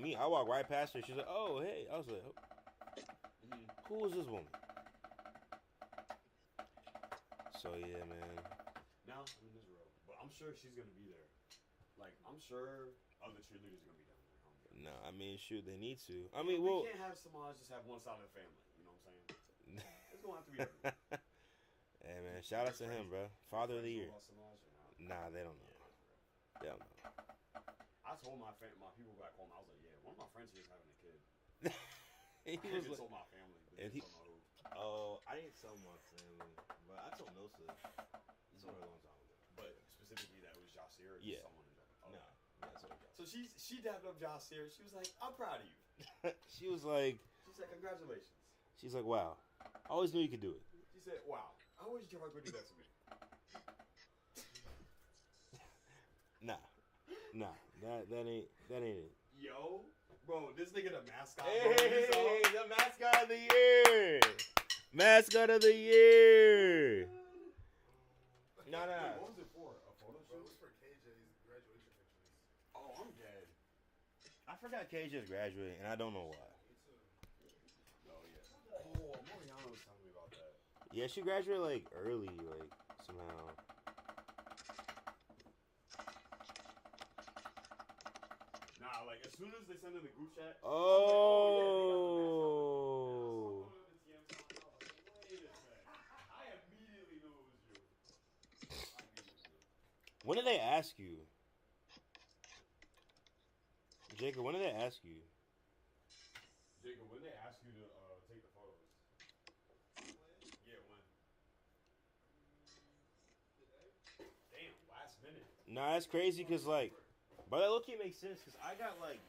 me, I walked right past her. She's like, "Oh, hey." I was like, "Who is this woman?" So yeah, man. Now I'm in Israel, but I'm sure she's gonna be there. Like I'm sure other cheerleaders are gonna be down there. No, I mean, shoot, they need to. I We mean, well, can't have Samaj just have one side of the family. You know what I'm saying? It's gonna have to be everyone. hey man, shout out to him, bro. Father of the year. Samaj or not? Nah, they don't know. They don't know. I told my people back home. I was like, yeah, one of my friends here is having a kid. He I was just like, told my family. But and they he- don't know who. Oh, I didn't tell my family, but I told Nosa. I told her a long time ago. But specifically that it was Jasir or Yeah. someone in Jasir. Nah, yeah, I told her. So she dapped up Jasir. She was like, I'm proud of you. she was like, She said, congratulations. she's like, wow, I always knew you could do it. She said, wow, I wish Jarek would do that to me. Nah, that ain't it. Yo, bro, this nigga the mascot. Hey, bro, the mascot of the year. Mascot of the year. Nah. Wait, what was it for? A photo Bro, it shoot? was for KJ's graduation pictures. Oh, I'm dead. I forgot Kay just graduated, and I don't know why. Oh, yeah. Oh, Mariano was telling me about that. Yeah, she graduated like early, like somehow. Nah, like as soon as they send in the group chat. Oh. I immediately knew it was you. When did they ask you? Jacob, when did they ask you? Jacob, when they ask you to take the photos? Yeah, when? Damn, last minute. Nah, that's crazy because, like, but that low-key makes sense because I got, like,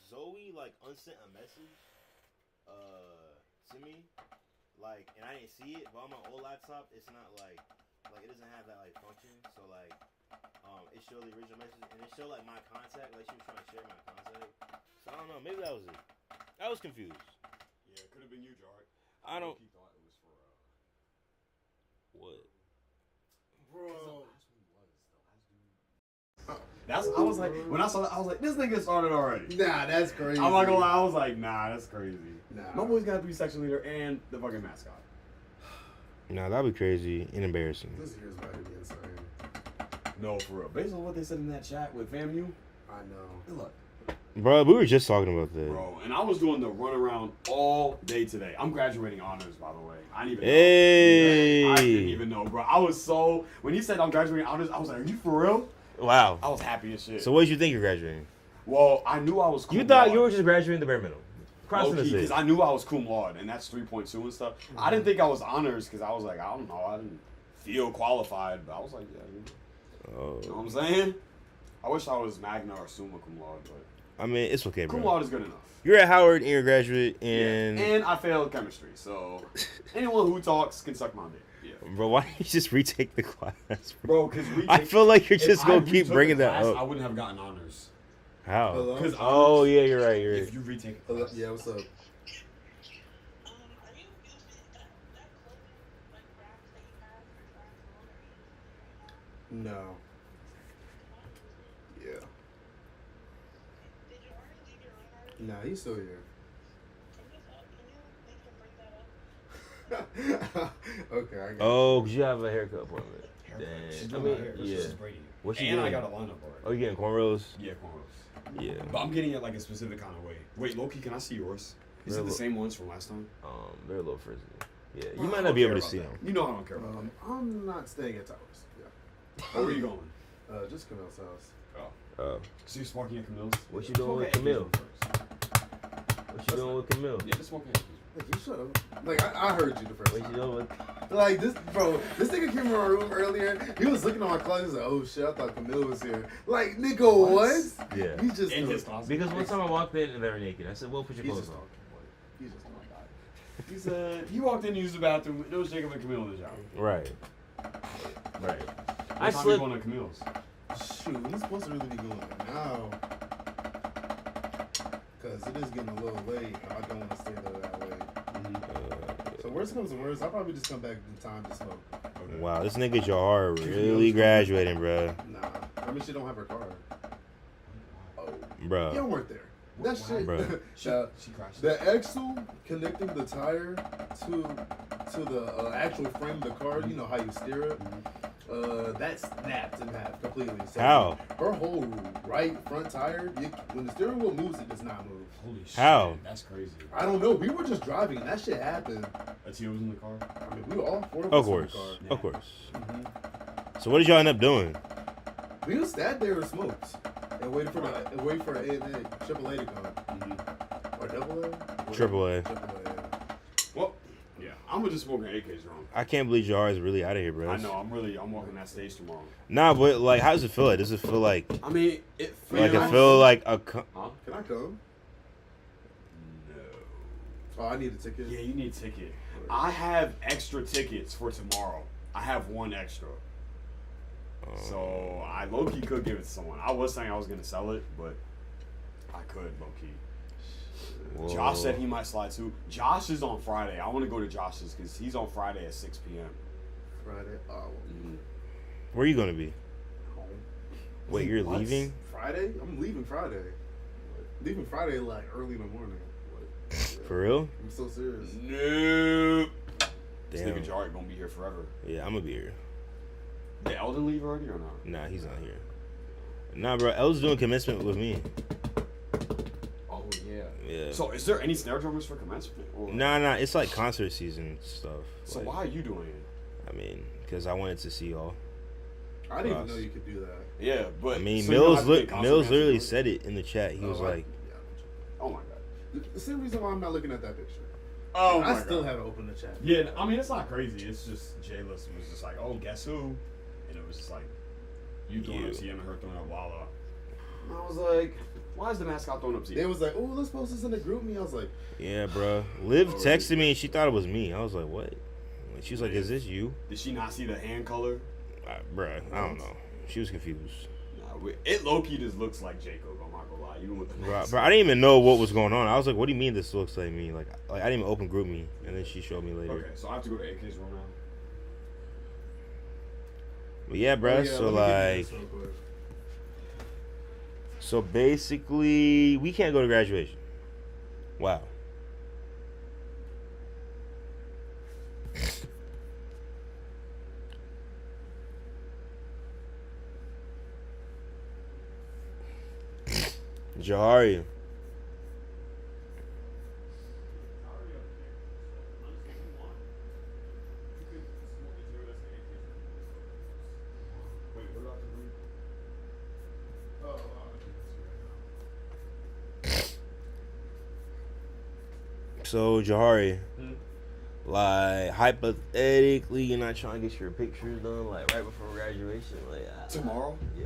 Zoe, like, unsent a message to me, like, and I didn't see it, but on my old laptop, it's not, like, it doesn't have that, like, function, so, like, it showed the original message, and it showed, like, my contact, like, she was trying to share my contact, so I don't know, maybe that was it. I was confused. Yeah, it could have been you, Jarek. I don't... He thought it was for, What? Bro. I was like, when I saw that, I was like, this nigga started already. Nah, that's crazy. I'm not gonna lie, I was like, nah, that's crazy. Nah. My boy's got to be section leader and the fucking mascot. Nah, that'd be crazy and embarrassing. This year's about to be insane. No, for real. Based on what they said in that chat with FAMU, I know. good luck. Bro, we were just talking about that. Bro, and I was doing the runaround all day today. I'm graduating honors, by the way. I didn't even Hey. know. I didn't even know, bro. I was so... When he said I'm graduating honors, I was like, are you for real? Wow. I was happy as shit. So what did you think you're graduating? Well, I knew I was cum You thought laude. you were just graduating the bare minimum. Crossing the Because stage. I knew I was cum laude, and that's 3.2 and stuff. I didn't think I was honors because I was like, I don't know. I didn't feel qualified, but I was like, yeah, you know what I'm saying? I wish I was magna or summa cum laude, but I mean, it's okay, cum bro. laude is good enough. You're at Howard and you're a graduate, and Yeah. And I failed chemistry, so anyone who talks can suck my dick. Yeah. bro, why don't you just retake the class, Bro, bro? because I feel like you're just gonna keep bringing that I up. wouldn't have gotten honors. How? Hello? Because Oh yeah, you're right. You're if right. you retake a Hello? class. Yeah, what's up? Are you using that clothing, like wraps that you have for Barcelona? No. Yeah. Did you already leave your room already? Nah, he's still here. Can you make him bring that up? Okay, I got Oh, 'cause you have a haircut appointment. She's Dang. doing I mean, my hair. yeah. She's braiding. What you And I doing? got a lineup already. Oh, you getting cornrows? Yeah, cornrows. Yeah. But I'm getting it like a specific kind of way. Wait, Loki, can I see yours? Is it Really? the same ones from last time? They're a little frizzy. Yeah, you I might don't not be able care to about see that. them. You know I don't care about I'm not staying at Towers. Yeah. that. Where are you going? Just Camille's house. Oh, So you're smoking at Camille's? What you doing with Camille? What you doing with Camille? Yeah, just smoking at Camille's. Like, you shut up. Like, I heard you the first What you time. doing with? Like, this nigga came in my room earlier. He was looking at my closet. He's like, oh shit, I thought Camille was here. Like, nigga, what? Yeah. He just In his closet. Because one time I walked in and they were naked. I said, "Well, put your He's clothes just on." talking. He's just talking. He said, he walked in to use the bathroom. There was Jacob and Camille in the shower. Right. Right. What I time you slipped. going to Camille's? Shoot, he's supposed to really be going now. Because it is getting a little late. I don't want to stay there that way. So worst comes to worst, I'll probably just come back in time to smoke. Okay. Wow, this nigga Jahar really graduating, bro. Nah, I mean she don't have her card. Oh, Bro. you don't work there. That shit. Bruh. She crashed. The axle connecting the tire to the actual frame of the car. You know how you steer it. That snapped in half completely. So How? Her whole right front tire, when the steering wheel moves, it does not move. Holy shit. How? That's crazy. I don't know. We were just driving, and that shit happened. Tia was in the car. I mean, we were all four of Of us in course. the car. Of course. Mhm. So what did y'all end up doing? We just sat there and smoked and waited for AAA to come. Or double A? Triple A. Triple A. Yeah. Well, yeah. I'm just smoking AKs wrong. I can't believe Jahar is really out of here, bro. I know. I'm walking that stage tomorrow. Nah, but like, how does it feel? Like, does it feel like I mean, it feels like it feel like a? Huh? Can I come? No. Oh, I need a ticket. Yeah, you need a ticket. I have extra tickets for tomorrow. I have one extra. So I low-key could give it to someone. I was saying I was gonna sell it, but I could low-key. Whoa. Josh said he might slide too. Josh is on Friday. I want to go to Josh's because he's on Friday at 6 p.m. Friday. Oh, Where you gonna be? home. Wait, you're What? leaving? Friday? I'm leaving Friday. Leaving Friday like early in the morning. For real? I'm so serious. Nope. This Damn. nigga Jarrett gonna be here forever. Yeah, I'm gonna be here. Did Eldon leave already or not? Nah, he's not here. Nah, bro. El's doing commencement with me. Oh yeah. Yeah. So is there any snare drummers for commencement? Or? Nah. It's like concert season stuff. So Like, why are you doing it? I mean, because I wanted to see y'all. I didn't even Us. know you could do that. Yeah, but I mean, so you don't Mills have to be a concert Mills manager, literally do it? said it in the chat. He was Oh, like, yeah. Oh my god. The same reason why I'm not looking at that picture. Oh I still haven't opened the chat. Yeah, I mean it's not crazy. It's just J-List was just like, oh, guess who? And it was just like, you throwing up CM and her throwing up Walla. And I was like, why is the mascot throwing up CM? They was like, oh, let's post this in the group me. I was like, yeah, bro. Liv Oh, texted me and she thought it was me. I was like, what? Like, she was like, is this you? Did she not see the hand color? Bruh, I don't know. She was confused. Nah, it low-key just looks like Jacob, I'm not gonna lie. Even with the mask. Bro, I didn't even know what was going on. I was like, what do you mean this looks like me? Like I didn't even open group me. And then she showed me later. Okay, so I have to go to AK's room now. But yeah, bro. oh, yeah, So let me like, get this real quick. so basically, we can't go to graduation. Wow. Jahari. So Jahari, like hypothetically, you're not trying to get your pictures done like right before graduation, like Tomorrow? yeah,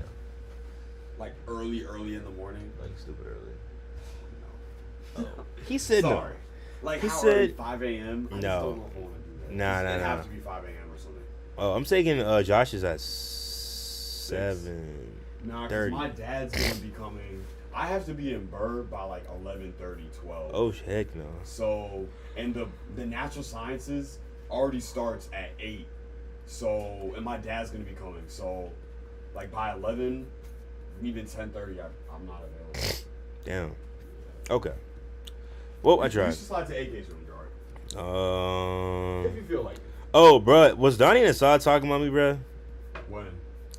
Like early in the morning? like stupid early. He said Sorry. Like He how said- early? 5 a.m.? I just No. don't know if I want to do that. Nah, It'd nah, have nah. to be 5 a.m. or something. No, I'm taking Josh's at 7. Nah, 'cause 30. my dad's gonna be coming. I have to be in Bird by like 11:30, 12. Oh heck no. So, and the natural sciences already starts at 8. So, and my dad's gonna be coming. So, like by 11, even 10:30, I'm not available. Damn. Okay. Well, I You tried. should slide to AK's room, Jar. If you Um. feel like it. Oh, bruh, was Donnie and Assad talking about me, bruh, When?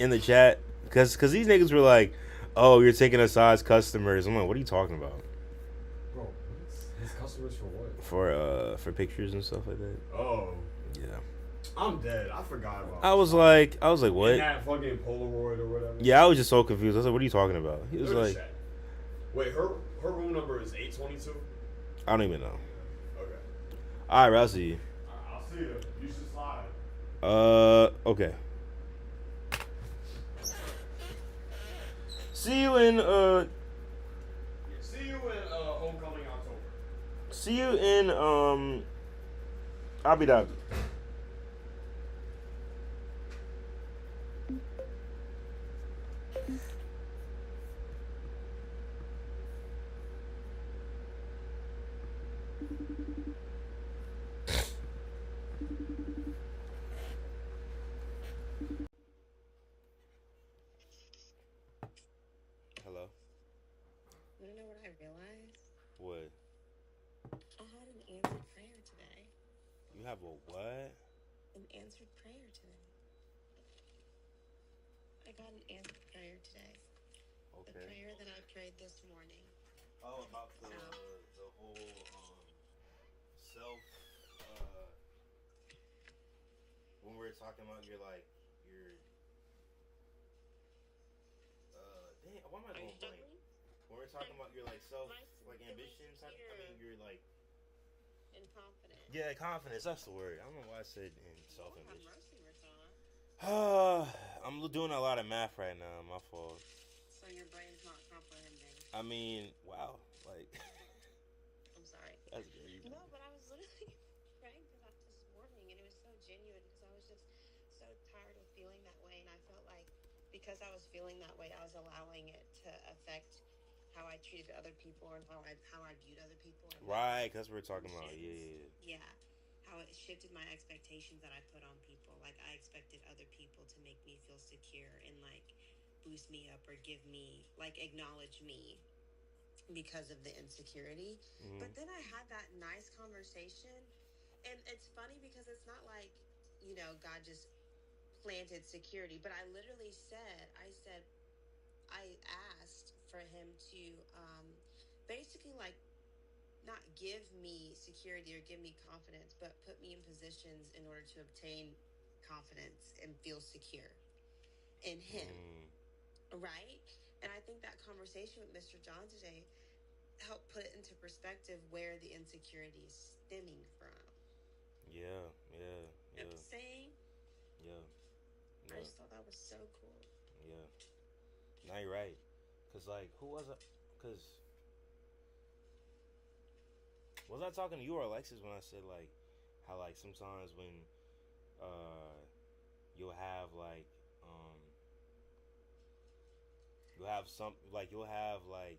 in the chat? Cause these niggas were like, "Oh, you're taking Assad's customers." I'm like, "What are you talking about?" Bro, his customers for what? For pictures and stuff like that. Oh, Yeah. I'm dead. I forgot about. I was like, And what? that fucking Polaroid or whatever. Yeah, I was just so confused. I was like, "What are you talking about?" He was Go to like, chat. Wait, her room number is 822. "I don't even know." Okay. All right, bro, I'll see you. I'll see you. You should slide. Okay. See you in See you in homecoming October. see you in Abu Dhabi. Hello. You know what I realized? You have a what? An answered prayer today. I got an answered prayer today. The prayer that I prayed this morning. Oh, about the whole self. Uh, when we were talking about your dang, why am I Are you going blank? struggling? When we're talking about your self My ambitions, I mean your And confident. yeah, confidence. That's the word. I don't know why I said in self Lord have ambition. mercy, Rashawn. I'm doing a lot of math right now. My fault. So your brain's not comprehending. I mean, wow, like I'm sorry. that's crazy. No, but I was literally praying for that this morning, and it was so genuine because I was just so tired of feeling that way, and I felt like because I was feeling that way, I was allowing it to affect how I treated other people and how I viewed other people. And Right, that's what we're talking about. Yeah. Yeah. How it shifted my expectations that I put on people. Like I expected other people to make me feel secure and like boost me up or give me like acknowledge me because of the insecurity. Mhm. But then I had that nice conversation, and it's funny because it's not like, you know, God just planted security, but I literally said, I asked for him to basically like not give me security or give me confidence, but put me in positions in order to obtain confidence and feel secure in him. Right? And I think that conversation with Mr. John today helped put it into perspective where the insecurity is stemming from. Yeah. You know what I'm saying? Yeah. I just thought that was so cool. Yeah. Now you're right. Cause like, who was it? Cause was I talking to you or Alexis when I said like how like sometimes when you'll have like you'll have like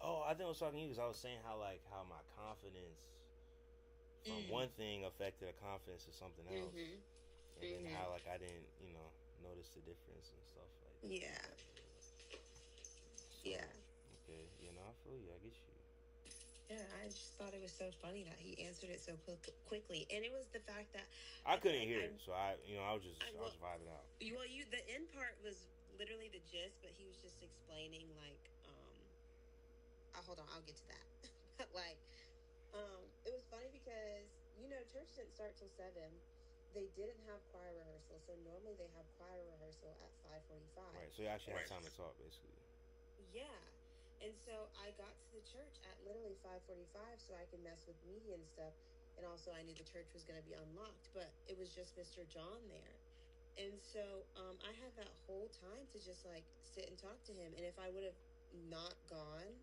oh, I think I was talking to you because I was saying how like how my confidence from one thing affected a confidence of something else, and then how like I didn't notice the difference and stuff like that. Yeah. So, Yeah. Okay. I feel you. I get you. Yeah, I just thought it was so funny that he answered it so quickly, and it was the fact that I couldn't hear it, so I was vibing out. The end part was literally the gist, but he was just explaining like, hold on, I'll get to that. But like, it was funny because church didn't start till 7. They didn't have choir rehearsal, so normally they have choir rehearsal at 5:45. Right, so you actually had time to talk, basically. Yeah. And so I got to the church at literally 5:45 so I could mess with media and stuff. And also I knew the church was going to be unlocked, but it was just Mr. John there. And so I had that whole time to just like sit and talk to him. And if I would have not gone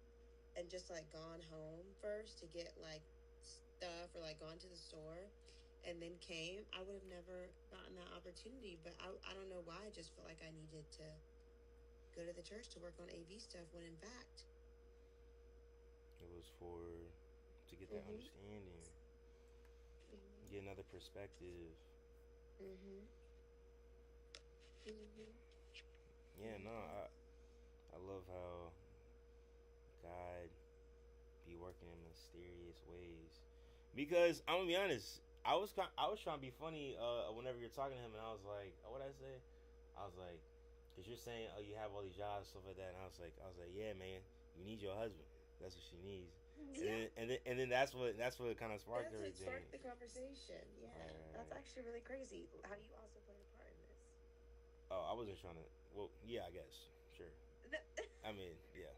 and just like gone home first to get like stuff or like gone to the store and then came, I would have never gotten that opportunity. But I don't know why. I just felt like I needed to go to the church to work on AV stuff when in fact it was to get that understanding, get another perspective. Yeah, no, I love how God be working in mysterious ways. Because I'm gonna be honest, I was trying to be funny whenever you're talking to him, and I was like, what did I say? I was like, because you're saying, oh, you have all these jobs, stuff like that, and I was like, yeah, man, you need your husband. That's what she needs. Yeah. And then that's what kind of sparked everything. Sparked the conversation. Yeah, that's actually really crazy. How do you also play a part in this? Oh, I wasn't trying to. Well, yeah, I guess, sure. I mean, yeah.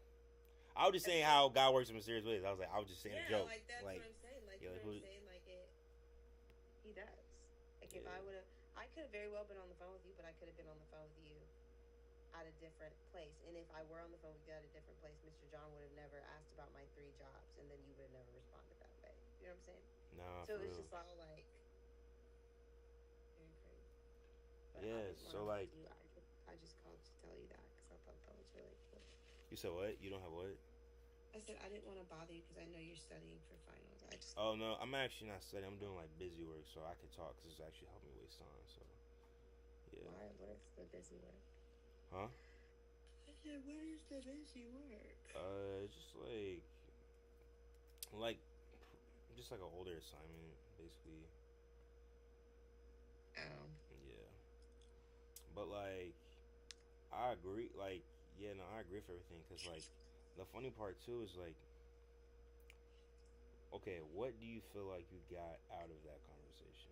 I was just saying how God works in mysterious ways. I was just saying a joke. Like that's what I'm saying. Like yeah, you know what I'm saying. Like he does. Like if I would have, I could have very well been on the phone with you, but I could have been on the phone with you at a different place. And if I were on the phone with you at a different place, Mr. John would have never asked about my 3 jobs, and then you would have never responded that way. You know what I'm saying? No. So it was just all like very crazy. But yeah. So like, I just called to tell you that because I thought that was really cool. You said what? You don't have what? I said I didn't want to bother you because I know you're studying for finals. Oh no, I'm actually not studying. I'm doing like busy work, so I could talk because it's actually helping me waste time. So yeah. Why? What is the busy work? Huh? I said, what is the busy work? Just just like an older assignment, basically. Oh. Yeah. But like, I agree. Like, yeah, no, I agree for everything. Cause like, the funny part too is like, okay, what do you feel like you got out of that conversation?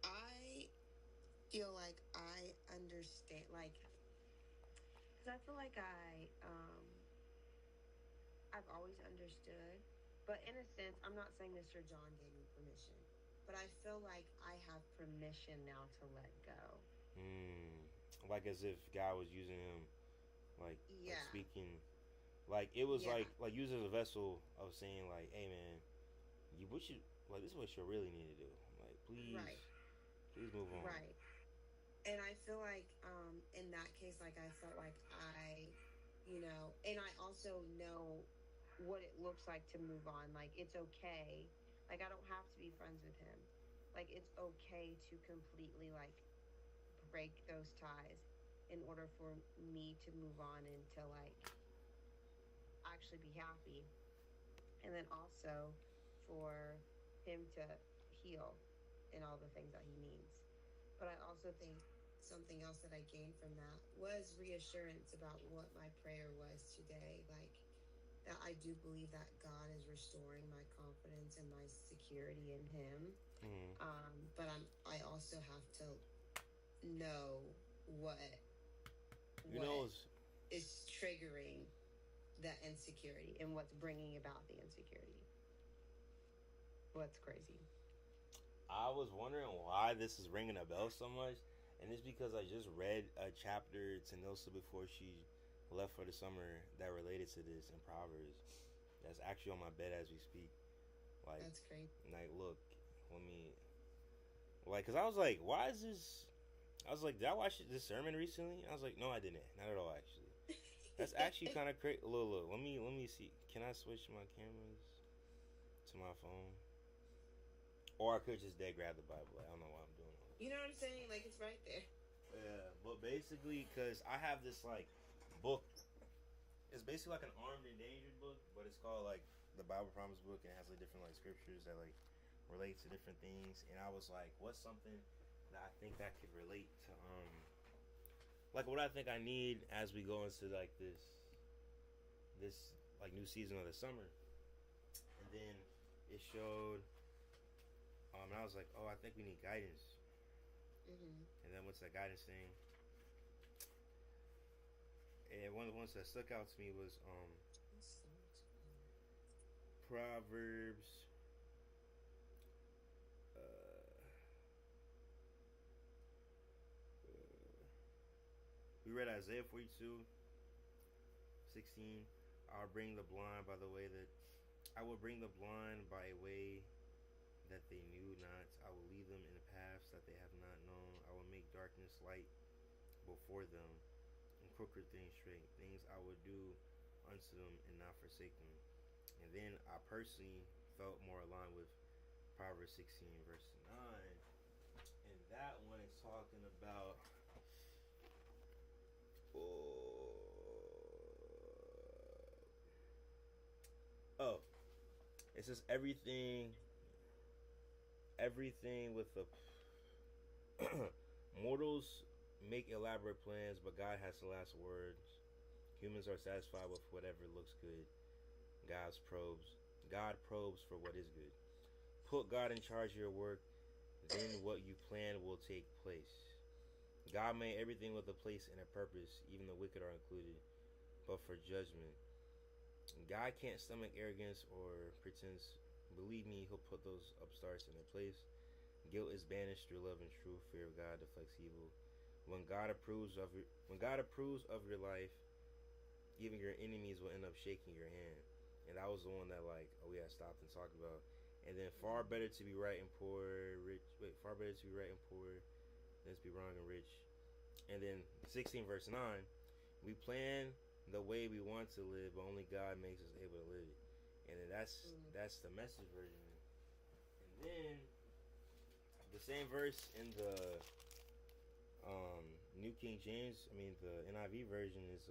I feel like I understand, like, because I feel like I've always understood, but in a sense, I'm not saying Mr. John gave me permission, but I feel like I have permission now to let go. Hmm. Like as if God was using him, like Yeah. speaking, like it was Yeah. like used as a vessel of saying like, hey man, you what you like this is what you really need to do. Like please, Right. please move on. Right. And I feel like in that case, like I felt like and I also know what it looks like to move on. Like it's okay. Like I don't have to be friends with him. Like it's okay to completely like break those ties in order for me to move on and to like actually be happy. And then also for him to heal and all the things that he needs. But I also think something else that I gained from that was reassurance about what my prayer was today. Like that I do believe that God is restoring my confidence and my security in him. Mm-hmm. But I also have to know what You know, it's, is triggering that insecurity and what's bringing about the insecurity. What's crazy. I was wondering why this is ringing a bell so much, and it's because I just read a chapter to Nilsa before she left for the summer that related to this in Proverbs. That's actually on my bed as we speak. Like, That's crazy. like, look, let me, like, cause I was like, why is this? I was like, did I watch this sermon recently? I was like, no, I didn't. Not at all, actually. That's actually kind of crazy. Look, let me see. Can I switch my cameras to my phone? Or I could just dead grab the Bible. I don't know why I'm doing all. You know what I'm saying? Like it's right there. Yeah, but basically, cause I have this like book. It's basically like an armed and endangered book, but it's called like the Bible Promise book, and it has like different like scriptures that like relate to different things. And I was like, what's something that I think that could relate to like what I think I need as we go into like this like new season of the summer. And then it showed. And I was like, oh, I think we need guidance. Mm-hmm. And then what's that guidance thing? And one of the ones that stuck out to me was Proverbs. We read Isaiah 42:16. I'll bring the blind by the way that I will bring the blind by a way that they knew not. I will lead them in paths that they have not known. I will make darkness light before them, and crooked things straight. Things I will do unto them and not forsake them. And then I personally felt more aligned with Proverbs 16 verse 9. And that one is talking about it says everything with the mortals make elaborate plans, but God has the last words. Humans are satisfied with whatever looks good. God probes for what is good. Put God in charge of your work, then what you plan will take place. God made everything with a place and a purpose, even the wicked are included, but for judgment. God can't stomach arrogance or pretense. Believe me, he'll put those upstarts in their place. Guilt is banished through love and truth. Fear of God deflects evil. When God approves of your life, even your enemies will end up shaking your hand. And that was the one that we had stopped and talked about. And then far better to be right and poor, far better to be right and poor than to be wrong and rich. And then 16 verse 9, we plan the way we want to live, but only God makes us able to live it. And then that's the Message version. And then the same verse in the New King James, the NIV version is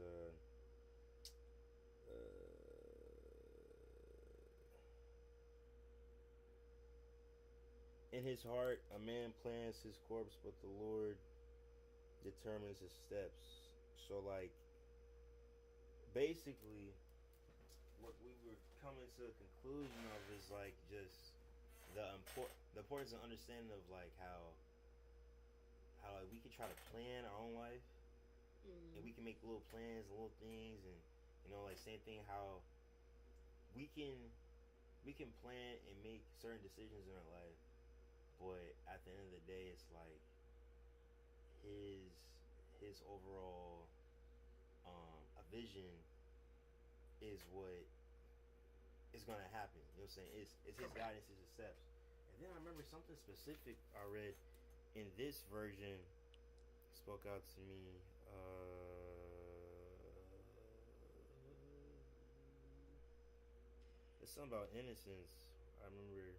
In his heart, a man plans his course, but the Lord determines his steps. So, like, basically, what we were coming to a conclusion of is like just the importance and understanding of like how like, we can try to plan our own life, and we can make little plans, little things, and like same thing how we can plan and make certain decisions in our life, but at the end of the day, it's like his overall a vision is what is gonna happen. You know what I'm saying? It's his guidance, it's his steps. And then I remember something specific I read in this version spoke out to me. It's something about innocence. I remember.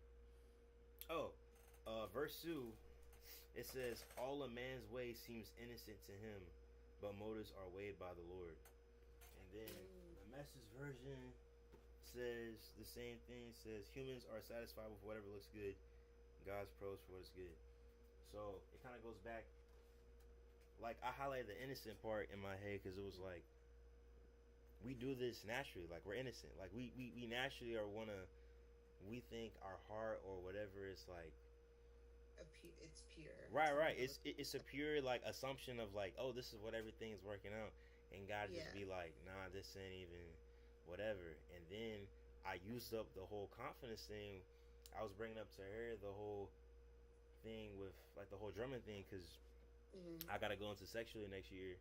Verse 2. It says, "All a man's way seems innocent to him, but motives are weighed by the Lord." And then the Message version says the same thing. It says, "Humans are satisfied with whatever looks good. God's pros for what is good." So it kind of goes back. Like, I highlighted the innocent part in my head because it was like, we do this naturally. Like, we're innocent. Like, we naturally we think our heart or whatever is like, It's pure. Right. It's a pure like assumption of like, oh, this is what everything is working out, and God just be like, nah, this ain't even whatever. And then I used up the whole confidence thing. I was bringing up to her the whole thing with like the whole drumming thing because I gotta go into sexually next year,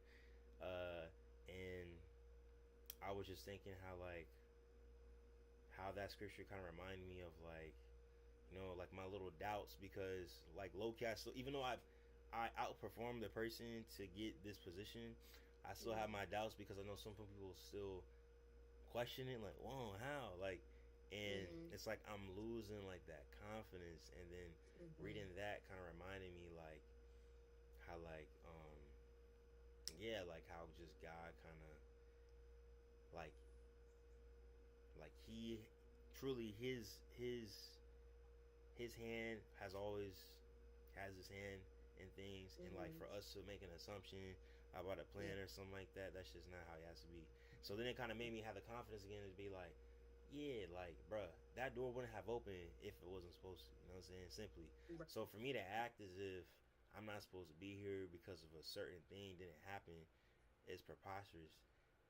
and I was just thinking how that scripture kind of reminded me of like, like my little doubts, because like low-key, even though I outperformed the person to get this position, I still have my doubts because I know some people still question it, like, whoa, how, like, and it's like I'm losing like that confidence. And then reading that kind of reminded me like how like like how just God kind of like he truly his hand has his hand in things, and like for us to make an assumption about a plan or something like that, that's just not how it has to be. So then it kind of made me have the confidence again to be like, yeah, like, bruh, that door wouldn't have opened if it wasn't supposed to. You know what I'm saying? Simply. So for me to act as if I'm not supposed to be here because of a certain thing didn't happen is preposterous.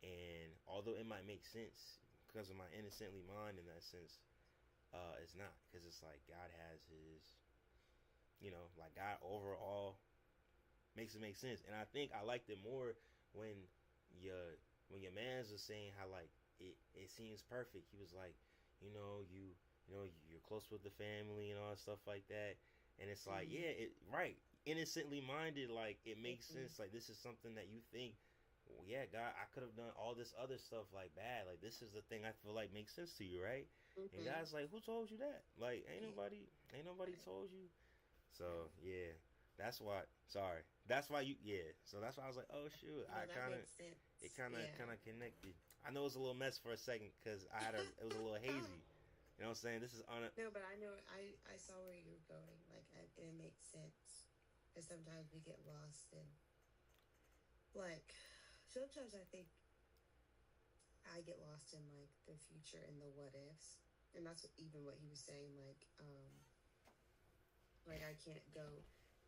And although it might make sense because of my innocently mind in that sense, it's not, because it's like God has his, like God overall makes it make sense. And I think I liked it more when your man's was saying how like it seems perfect. He was like, you're close with the family and all that stuff like that. And it's like, right, innocently minded, like it makes sense. Like this is something that you think, well, yeah, God, I could have done all this other stuff like bad. Like this is the thing I feel like makes sense to you, right? And God's like, who told you that? Like ain't nobody told you. So yeah, that's why. Sorry, that's why you. Yeah, so that's why I was like, oh shoot, No, it kind of connected. I know it was a little mess for a second because it was a little hazy. You know what I'm saying? This is No, but I know I saw where you were going. Like it makes sense. Because sometimes we get lost in, like, sometimes I think I get lost in like the future and the what ifs, and that's even what he was saying. Like I can't go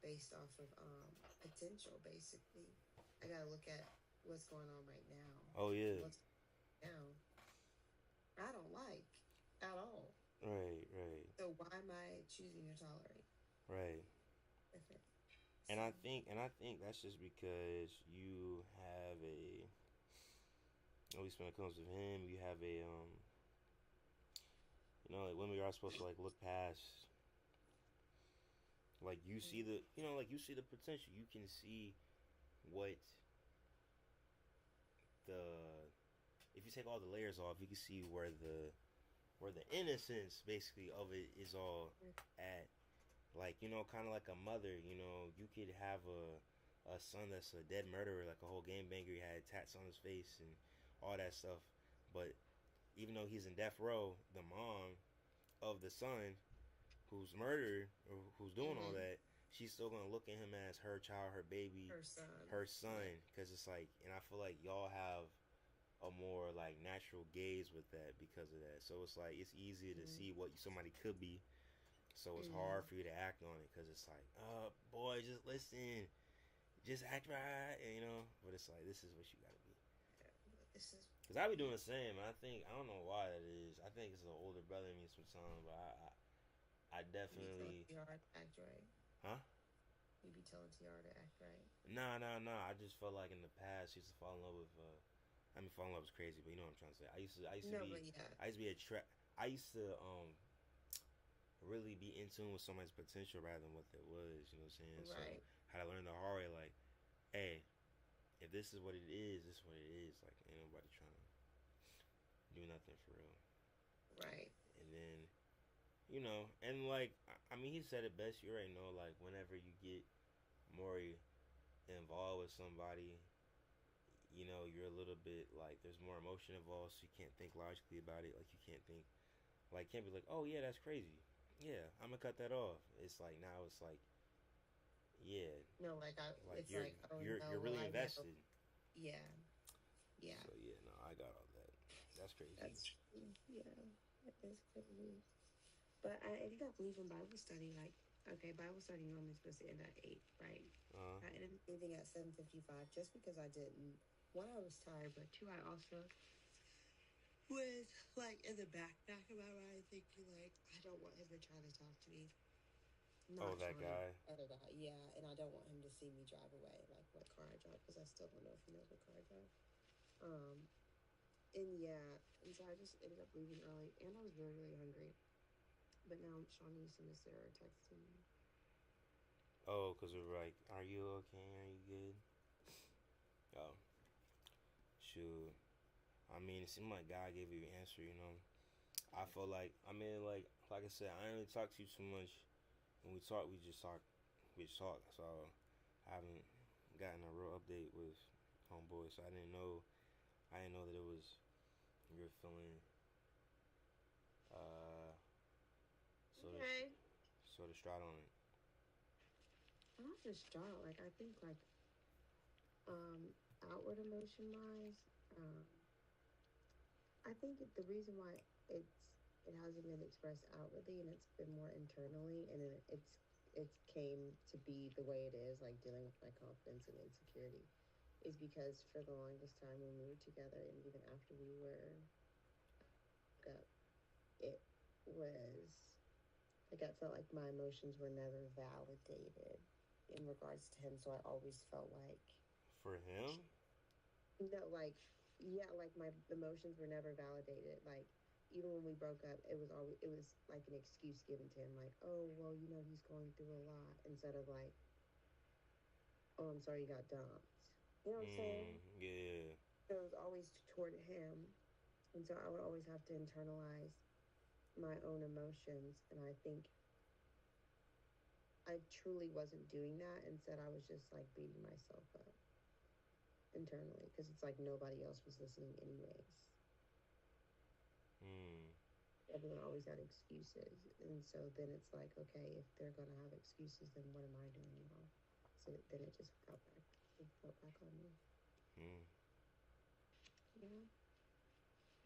based off of potential. Basically, I gotta look at what's going on right now. Oh yeah. What's now I don't like at all. Right. So why am I choosing to tolerate? Right. With it? And I think that's just because you have at least when it comes to him, you have like women are supposed to like look past. Like you see the potential. You can see what if you take all the layers off, you can see where the innocence basically of it is all at. Like, kind of like a mother, you could have a son that's a dead murderer, like a whole game banger. He had tats on his face and all that stuff. But even though he's in death row, the mom of the son who's murdered or who's doing all Mhm. that, she's still gonna look at him as her child, her baby, Her son. her son. Because it's like, and I feel like y'all have a more like natural gaze with that because of that. So it's like it's easier to see what somebody could be. So it's hard for you to act on it because it's like, boy, just listen, just act right, and, you know. But it's like this is what you gotta be. This is Cause I be doing the same. I think I don't know why that is. I think it's an older brother in me sometimes, but I definitely, you be telling TR to act right. huh? You be telling TR to act right. Nah. I just felt like in the past she used to fall in love with. I mean, fall in love is crazy, but you know what I'm trying to say. I used to No, be. but yeah. I used to be I used to really be in tune with somebody's potential rather than what it was. You know what I'm saying? Right. So how to learn the hard way, like, hey, if this is what it is, this is what it is. Like, ain't nobody trying to do nothing for real. Right. And then, you know, and like, I mean, he said it best. You already know, like, whenever you get more involved with somebody, you know, you're a little bit like, there's more emotion involved, so you can't think logically about it. Like, you can't think, like, can't be like, oh, yeah, that's crazy. Yeah, I'm gonna cut that off. It's like, now it's like, yeah, No, like like it's like, oh you're no, really well, I know. invested. Yeah. Yeah. So yeah, no, I got all that. That's crazy. That's yeah. That is crazy. But I ended up leaving Bible study. Like, okay, Bible study normally supposed to end at 8, right? I ended up leaving at 7:55 just because I didn't. One, I was tired, but two, I also was like in the back of my mind thinking like, I don't want him to try to talk to me. Oh, Not that trying guy. other guy, yeah, and I don't want him to see me drive away, like what car I drive, because I still don't know if he knows what car I drive. And yeah, and so I just ended up leaving early, and I was really, really hungry. But now Shawnice and Miss Sarah are texting me. Oh, cause we're like, are you okay? Are you good? Oh, shoot. I mean, it seemed like God gave you an answer. You know, I feel like, I mean, like I said, I didn't really talk to you too much. When we talk, we just talk. So I haven't gotten a real update with homeboy. So I didn't know. I didn't know that it was you're feeling uh so Okay. so distraught on it. I'm not distraught. Like I think like outward emotion wise, I think the reason why it hasn't been expressed outwardly and it's been more internally and it's came to be the way it is, like dealing with my confidence and insecurity, is because for the longest time when we were together and even after we were up, it was like I felt like my emotions were never validated in regards to him. So I always felt like For him? no, like yeah, like my emotions were never validated. Like even when we broke up, it was like an excuse given to him, like, oh well, you know, he's going through a lot, instead of like, oh, I'm sorry you got dumped. You know what I'm saying? Yeah. So it was always toward him, and so I would always have to internalize my own emotions, and I think I truly wasn't doing that. Instead, I was just like beating myself up internally because it's like nobody else was listening anyways. Everyone always had excuses, and so then it's like, okay, if they're gonna have excuses, then what am I doing wrong? So then it just felt back on me. Yeah,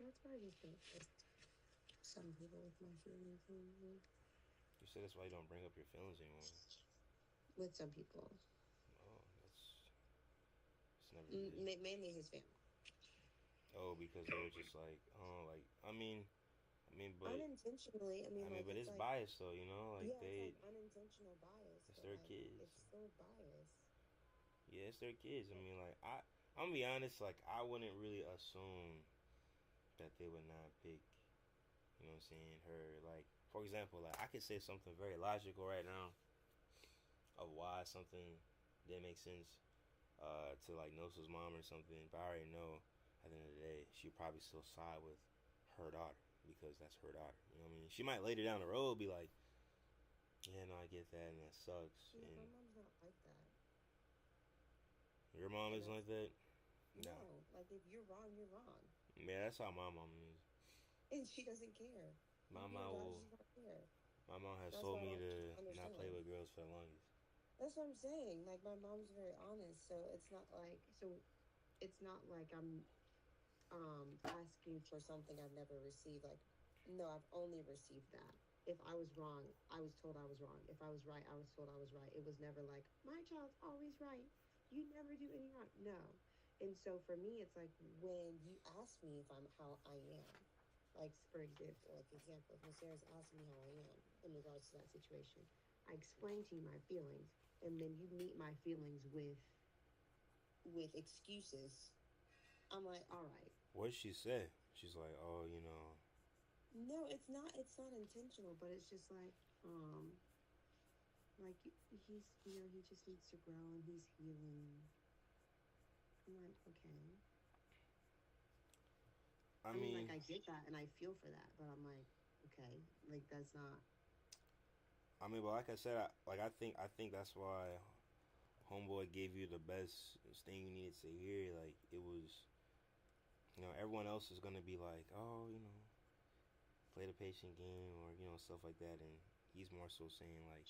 that's why I just don't trust some people with my feelings anymore. You said that's why you don't bring up your feelings anymore. With some people, Oh, it's never good. mainly his family. Oh, because they were just like, oh, like but Unintentionally, I mean, like but it's it's like biased though, you know, like yeah, it's they, like unintentional bias, it's but their like kids. it's still bias. Yeah, it's their kids. I mean, like I'm gonna be honest, like I wouldn't really assume that they would not pick, you know what I'm saying, her. Like, for example, like I could say something very logical right now of why something didn't make sense to like Nosa's mom or something, but I already know at the end of the day she'll probably still side with her daughter because that's her daughter. You know what I mean? She might later down the road be like, yeah, no, I get that and that sucks. Yeah, my And mom's not like that. your mom isn't like that? No, like if you're wrong, you're wrong, Yeah, that's how my mom is. and she doesn't care. My If mom you're wrong, will. she don't care. My mom has That's told what I me don't to not play understand. with girls for the longest. That's what I'm saying. Like my mom's very honest, so it's not like I'm asking for something I've never received. Like, no, I've only received that. If I was wrong, I was told I was wrong. If I was right, I was told I was right. It was never like, my child's always right. You never do any wrong. No. And so for me, it's like when you ask me if I'm how I am, like for example, if Miss Sarah's asking me how I am in regards to that situation, I explain to you my feelings, and then you meet my feelings with excuses. I'm like, all right. What did she say? She's like, oh, you know. No, it's not. It's not intentional, but it's just like he's, he just needs to grow and he's healing. I'm like, okay. I I mean, mean, like I get that and I feel for that, but I'm like, okay, like that's not. but like I said, I think that's why Homeboy gave you the best thing you needed to hear. Like it was, everyone else is gonna be like, oh, play the patient game or stuff like that, and he's more so saying like,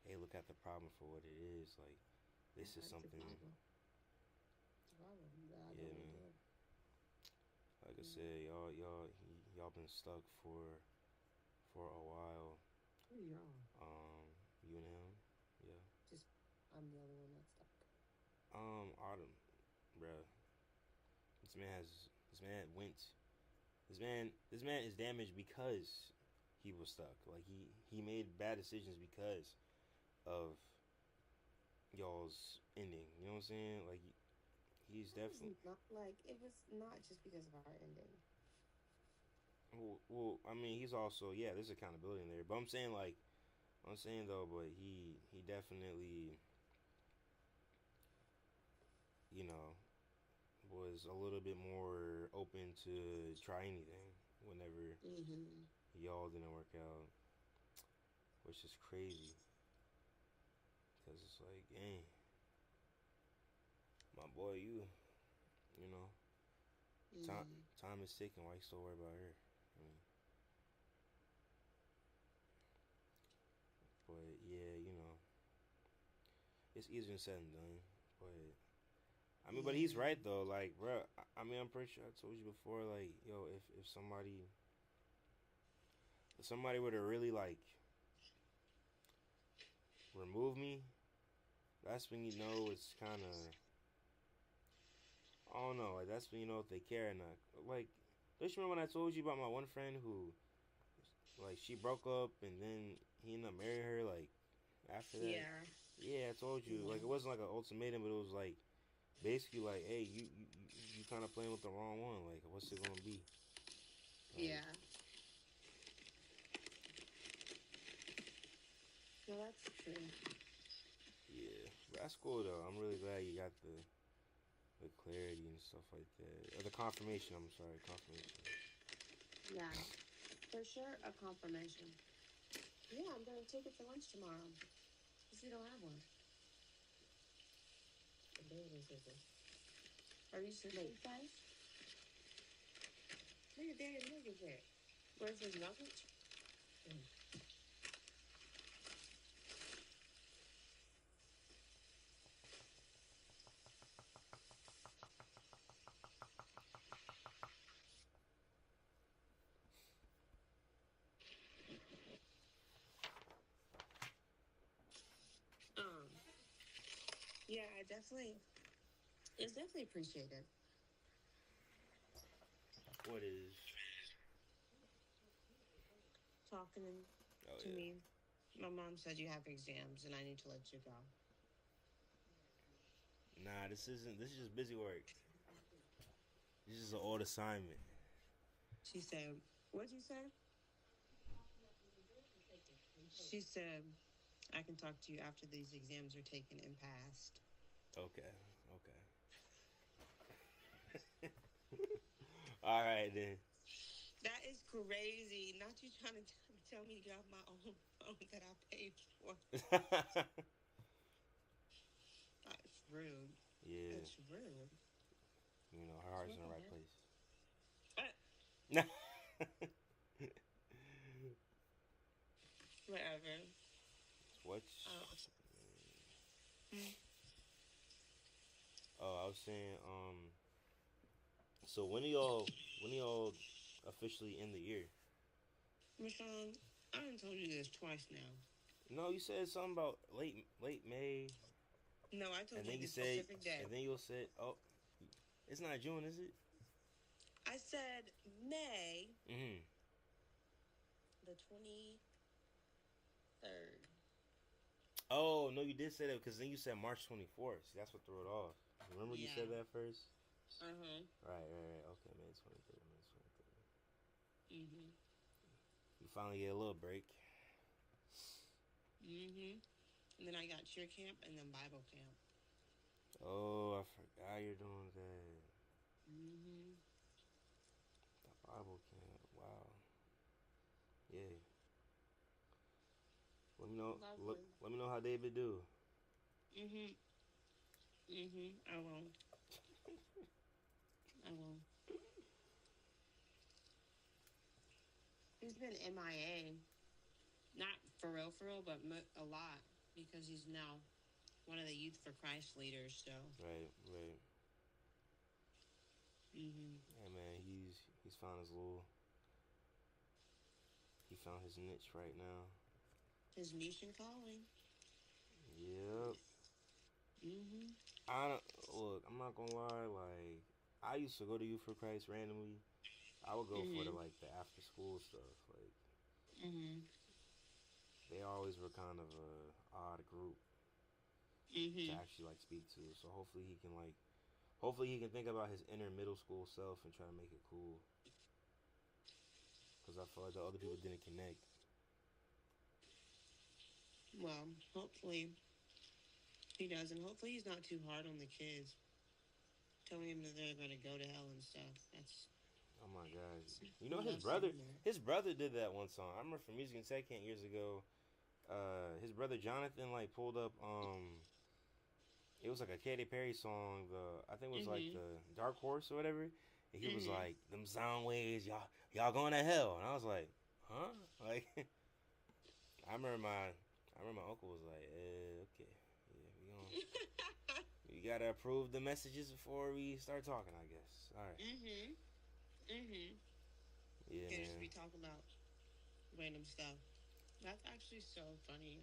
hey, look at the problem for what it is. Like this is It's a something. problem. It's a problem that I Yeah, don't man. want to do. Like I said, y'all been stuck for a while. Who's y'all? You and him, yeah. Just I'm the only one that's stuck. Autumn, bruh. This man has this man went. This man is damaged because he was stuck. Like he made bad decisions because of y'all's ending. You know what I'm saying? Like he's definitely. Not like it was not just because of our ending. Well, I mean, he's also there's accountability in there. But I'm saying though, but he definitely, you know, was a little bit more open to try anything whenever Mm-hmm. y'all didn't work out, which is crazy. Cause it's like, dang, my boy, you know, time Mm-hmm. time is ticking. Why you still worry about her? I mean, but yeah, it's easier said than done. But I mean, but he's Yeah. right though. Like, bro, I mean, I'm pretty sure I told you before. Like, yo, if somebody were to really like remove me, that's when you know it's kind of. I don't know. Like, that's when you know if they care or not. Like, don't you remember when I told you about my one friend who, like, she broke up and then he ended up marrying her like after that? Yeah. Yeah, I told you. Like, it wasn't like an ultimatum, but it was like basically like, hey, you kind of playing with the wrong one. Like, what's it gonna be? Like, Yeah. No, that's true. yeah, but that's cool though. I'm really glad you got the clarity and stuff like that, or the confirmation. I'm sorry, confirmation. Yeah. For sure, a confirmation. Yeah, I'm gonna take it to lunch tomorrow. Because we don't have one. The baby scissors. Are you sleeping, guys? Where your daddy nuggets at? Where's his nuggets? Um, yeah, it's definitely appreciated. What is? Talking Oh to yeah. me. My mom said you have exams and I need to let you go. Nah, this isn't. This is just busy work. This is an old assignment. She said, what'd you say? She said, I can talk to you after these exams are taken and passed. Okay. Okay. All right then. That is crazy. Not you trying to tell me to get off my own phone that I paid for. That's rude. Yeah. That's rude. Her heart's in the What right the place. heck? Whatever. What's Mm. oh, I was saying, so when y'all officially end the year? Rashawn, I done told you this twice now. No, you said something about late May, No, I told and you then the you said, specific day. and then you'll say, oh, it's not June, is it? I said May Mm-hmm. the 23rd. Oh no, you did say that because then you said March 24th. See, that's what threw it off. Remember you said Yeah. that first? Uh-huh. Right. Okay, May 23rd. May 23rd. Mm-hmm. You finally get a little break. Mm-hmm. And then I got cheer camp and then Bible camp. Oh, I forgot you're doing that. Mm-hmm. The Bible camp. Wow. Yeah. Let me know. Lovely. Let me know how David do. Mm-hmm. Mm-hmm. I will. I will. He's been MIA. Not for real, but a lot. Because he's now one of the Youth for Christ leaders, so. Right. Mm-hmm. Yeah, man. He's found his little. He found his niche right now. His niche and calling. Yep. Mm-hmm. I don't look. I'm not gonna lie. Like I used to go to Youth for Christ randomly. I would go for the after school stuff. Like Mm-hmm. they always were kind of a odd group to Mm-hmm. actually like speak to. So hopefully he can think about his inner middle school self and try to make it cool. Because I feel like the other people didn't connect. Well, hopefully he does, and hopefully he's not too hard on the kids, telling them that they're going to go to hell and stuff. That's Oh my god! You he know loves saying that. his brother did that one song. I remember from Music and Tech Camp years ago. His brother Jonathan like pulled up. It was like a Katy Perry song. I think it was like Mhm. the Dark Horse or whatever. And he was Mhm. like, "Them sound waves, y'all going to hell." And I was like, "Huh?" Like, I remember my uncle was like, "Okay, yeah, we gotta approve the messages before we start talking, I guess." All right, Mhm. Mhm. yeah, They just man. be talking about random stuff. That's actually so funny.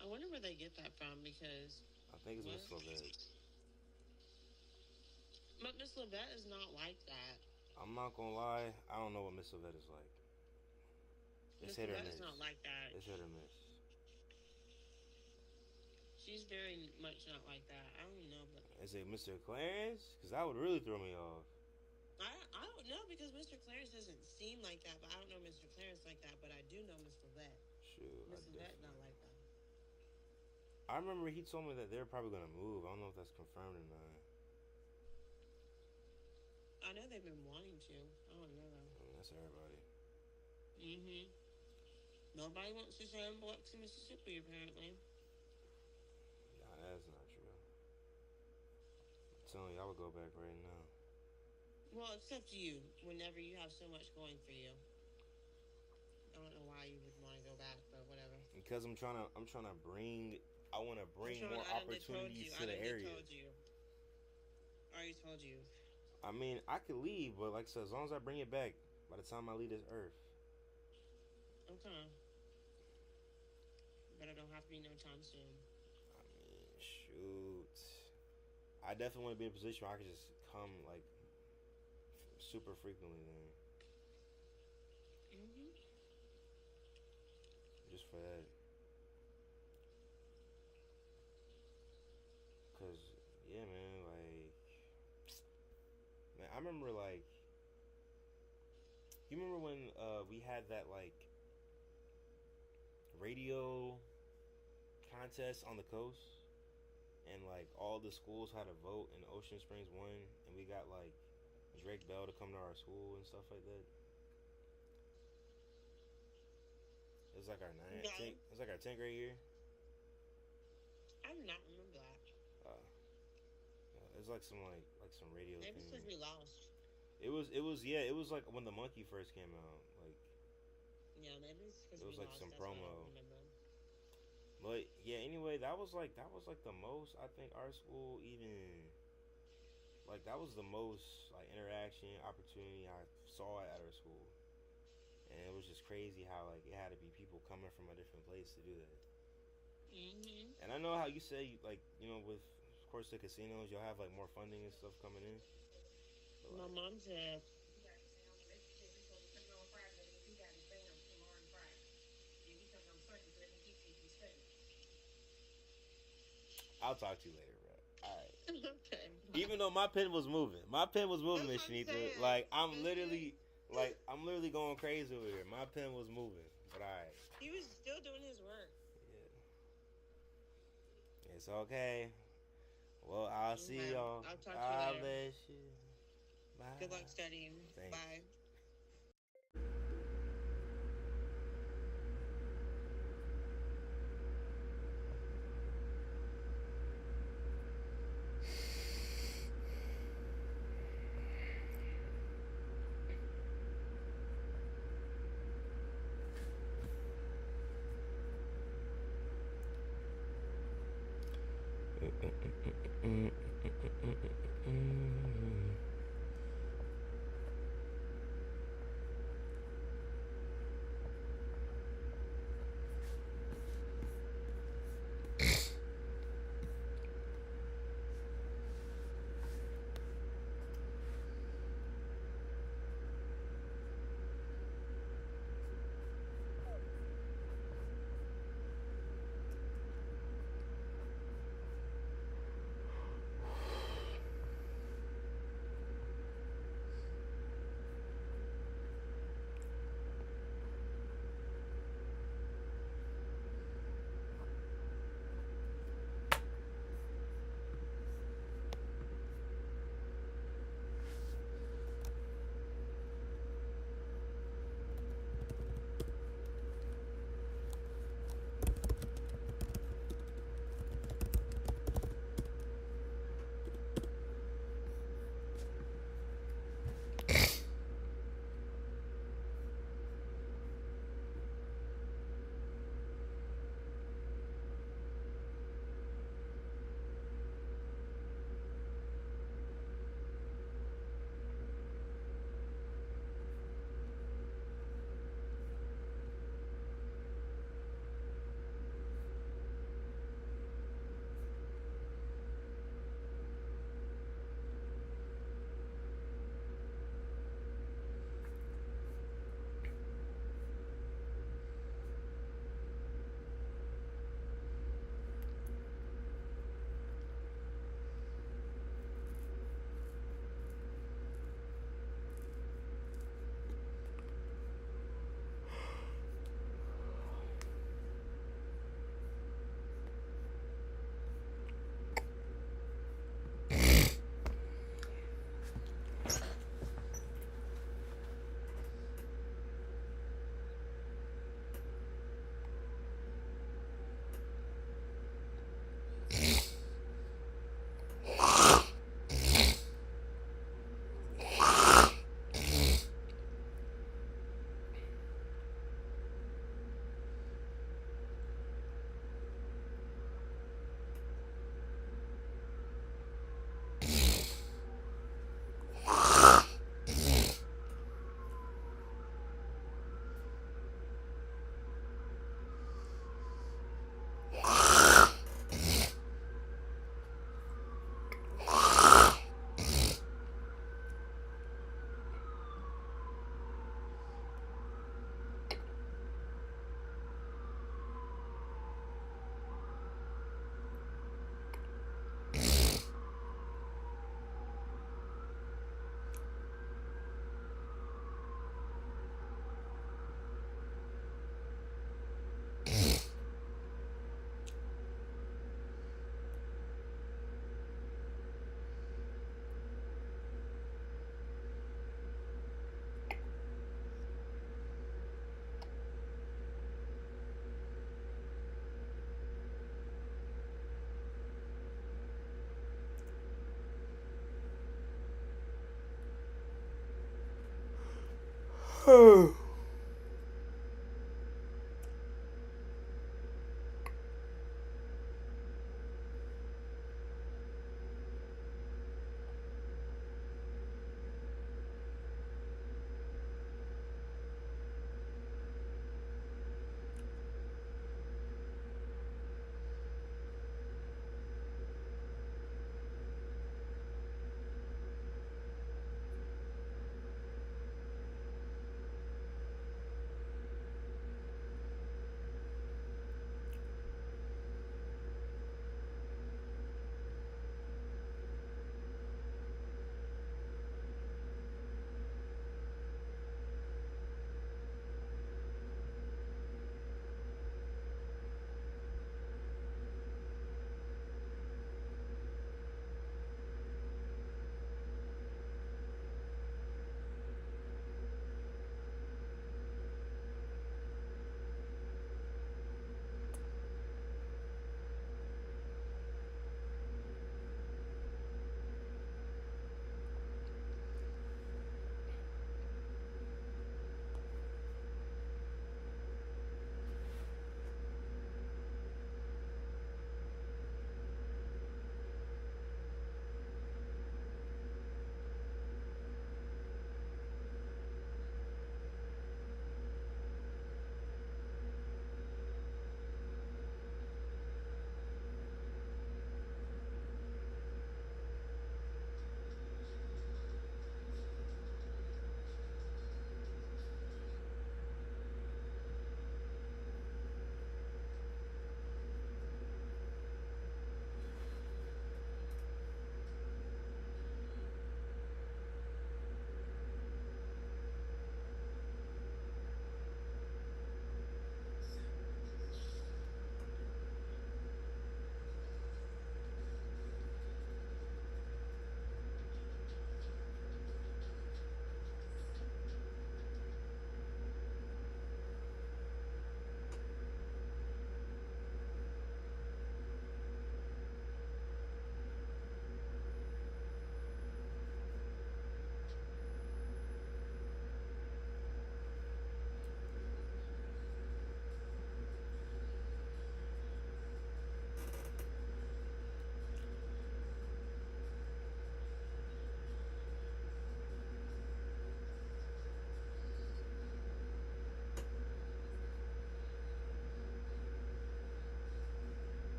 I wonder where they get that from because I think it's what? Miss Lovett. But Miss Levette is not like that. I'm not gonna lie, I don't know what Miss Lovett is like. It's Miss hit or Levette miss. is not like that. It's hit or miss. She's very much not like that. I don't know, but Is it Mr. Clarence? Because that would really throw me off. I don't know because Mr. Clarence doesn't seem like that. But I don't know Mr. Clarence like that. But I do know Miss Levette. Shoot, Miss Levette not like that. I remember he told me that they're probably gonna move. I don't know if that's confirmed or not. I know they've been wanting to. I don't know though. I mean, that's everybody. Mhm. Nobody wants to stay in Biloxi, Mississippi, apparently. Nah, that's not true. I'm telling you, I would go back right now. Well, except you. Whenever you have so much going for you, I don't know why you would want to go back, but whatever. Because I want to bring Sean, more I done told opportunities you. to the area. Told you. I already told you. I mean, I could leave, but like I said, as long as I bring it back by the time I leave this earth. Okay. But it don't have to be no time soon. I mean, shoot. I definitely want to be in a position where I can just come like super frequently then. Mhm. Just for that. Cause yeah, man, like man, I remember like you remember when we had that like radio contest on the coast and like all the schools had a vote and Ocean Springs won and we got like Drake Bell to come to our school and stuff like that. It was like our No. it was like our 10th grade year. I do not remember that. It was like some radio Maybe it's thing. because we lost. It was like when the Monkey first came out. Like Yeah, maybe it's because It was we like lost. some That's why I promo. don't remember. But yeah, anyway, that was like the most I think our school even like that was the most like interaction opportunity I saw at our school, and it was just crazy how like it had to be people coming from a different place to do that. Mhm. And I know how you say like with of course the casinos you'll have like more funding and stuff coming in, but My like mom said, I'll talk to you later, bro. All right. okay. Even though my pen was moving, That's Miss what I'm Shanita. saying. Like Mhm. I'm literally going crazy over here. My pen was moving, but all right. He was still doing his work. Yeah, it's okay. Well, I'll see Okay. y'all. I'll talk to you I'll later. let you. Bye. Good luck studying. Thanks. Bye.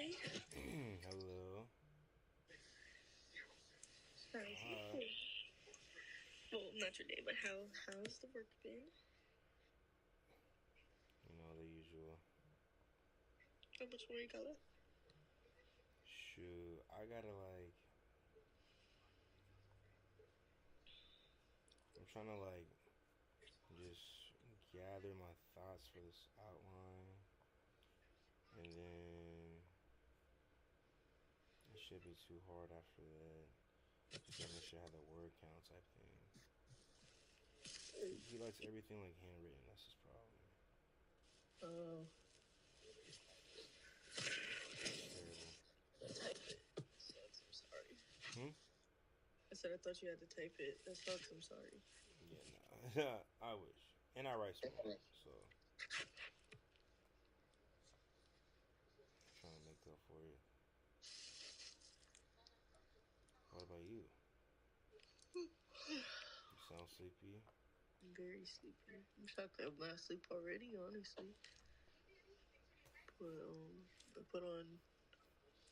Hi. Hello. How's your day? Well, not your day, but how's the work been? You know, the usual. How much more you got left? Shoot, I gotta like. I'm trying to like just gather my thoughts for this outline, and then it should be too hard after that. Just gotta make sure I have the word count type thing. He likes everything like handwritten. That's his problem. Oh. It's terrible. Type it. Sucks, I'm sorry. Hmm? I said I thought you had to type it. That sucks, I'm sorry. Yeah, nah. I wish. And I write small, so trying to make up for it. What about you? You sound sleepy. I'm very sleepy. I'm shocked I'm not asleep already, honestly. But I put on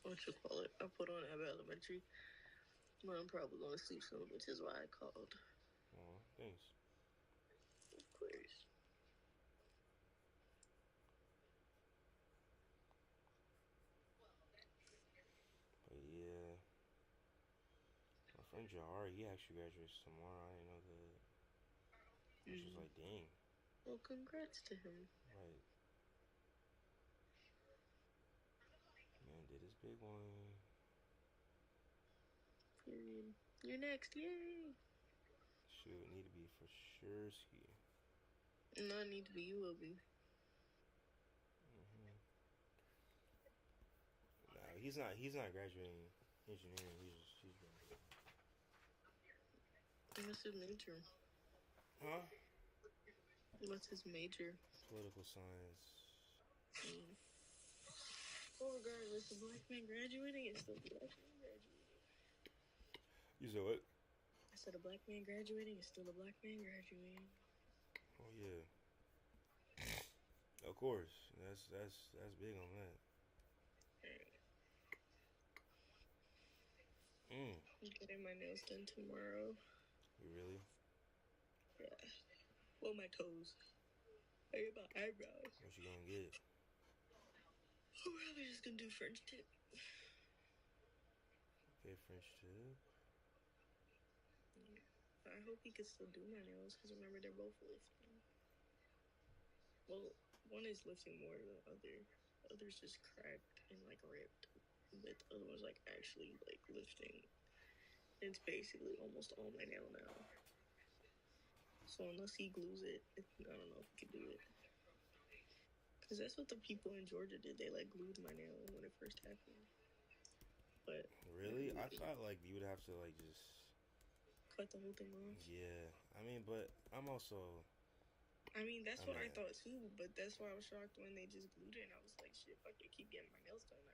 what you call it? I put on Abbott Elementary. Well, I'm probably gonna sleep soon, which is why I called. Oh, thanks. Of course. But yeah, my friend Jahar, he actually graduates tomorrow. I didn't know that. I was just like, dang. Well, congrats to him. Right. Man did his big one. Period. You're next, yay! Shoot, need to be for sure ski. No, I need to be. You will be. Mm-hmm. Nah, he's not. He's not graduating engineering. He's graduating. What's his major? Huh? What's his major? Political science. Oh, regardless, a black man graduating is still a black man graduating. You said what? I said a black man graduating is still a black man graduating. Oh yeah. Of course. That's big on that. I'm getting my nails done tomorrow. You really? Yeah. Well, my toes. I get my eyebrows. What you gonna get? I'm probably just gonna do French tip. Okay, French tip. I hope he could still do my nails because remember they're both lifting. Well, one is lifting more than the other. The other's just cracked and like ripped, but the other one's like actually like lifting. It's basically almost all my nail now. So unless he glues it, I don't know if he can do it. Because that's what the people in Georgia did. They like glued my nail when it first happened. But really, I thought like you would have to like just cut the whole thing off. Yeah, I mean, but I'm also. I mean, that's what I thought too. But that's why I was shocked when they just glued it. And I was like, shit, fuck it, keep getting my nails done.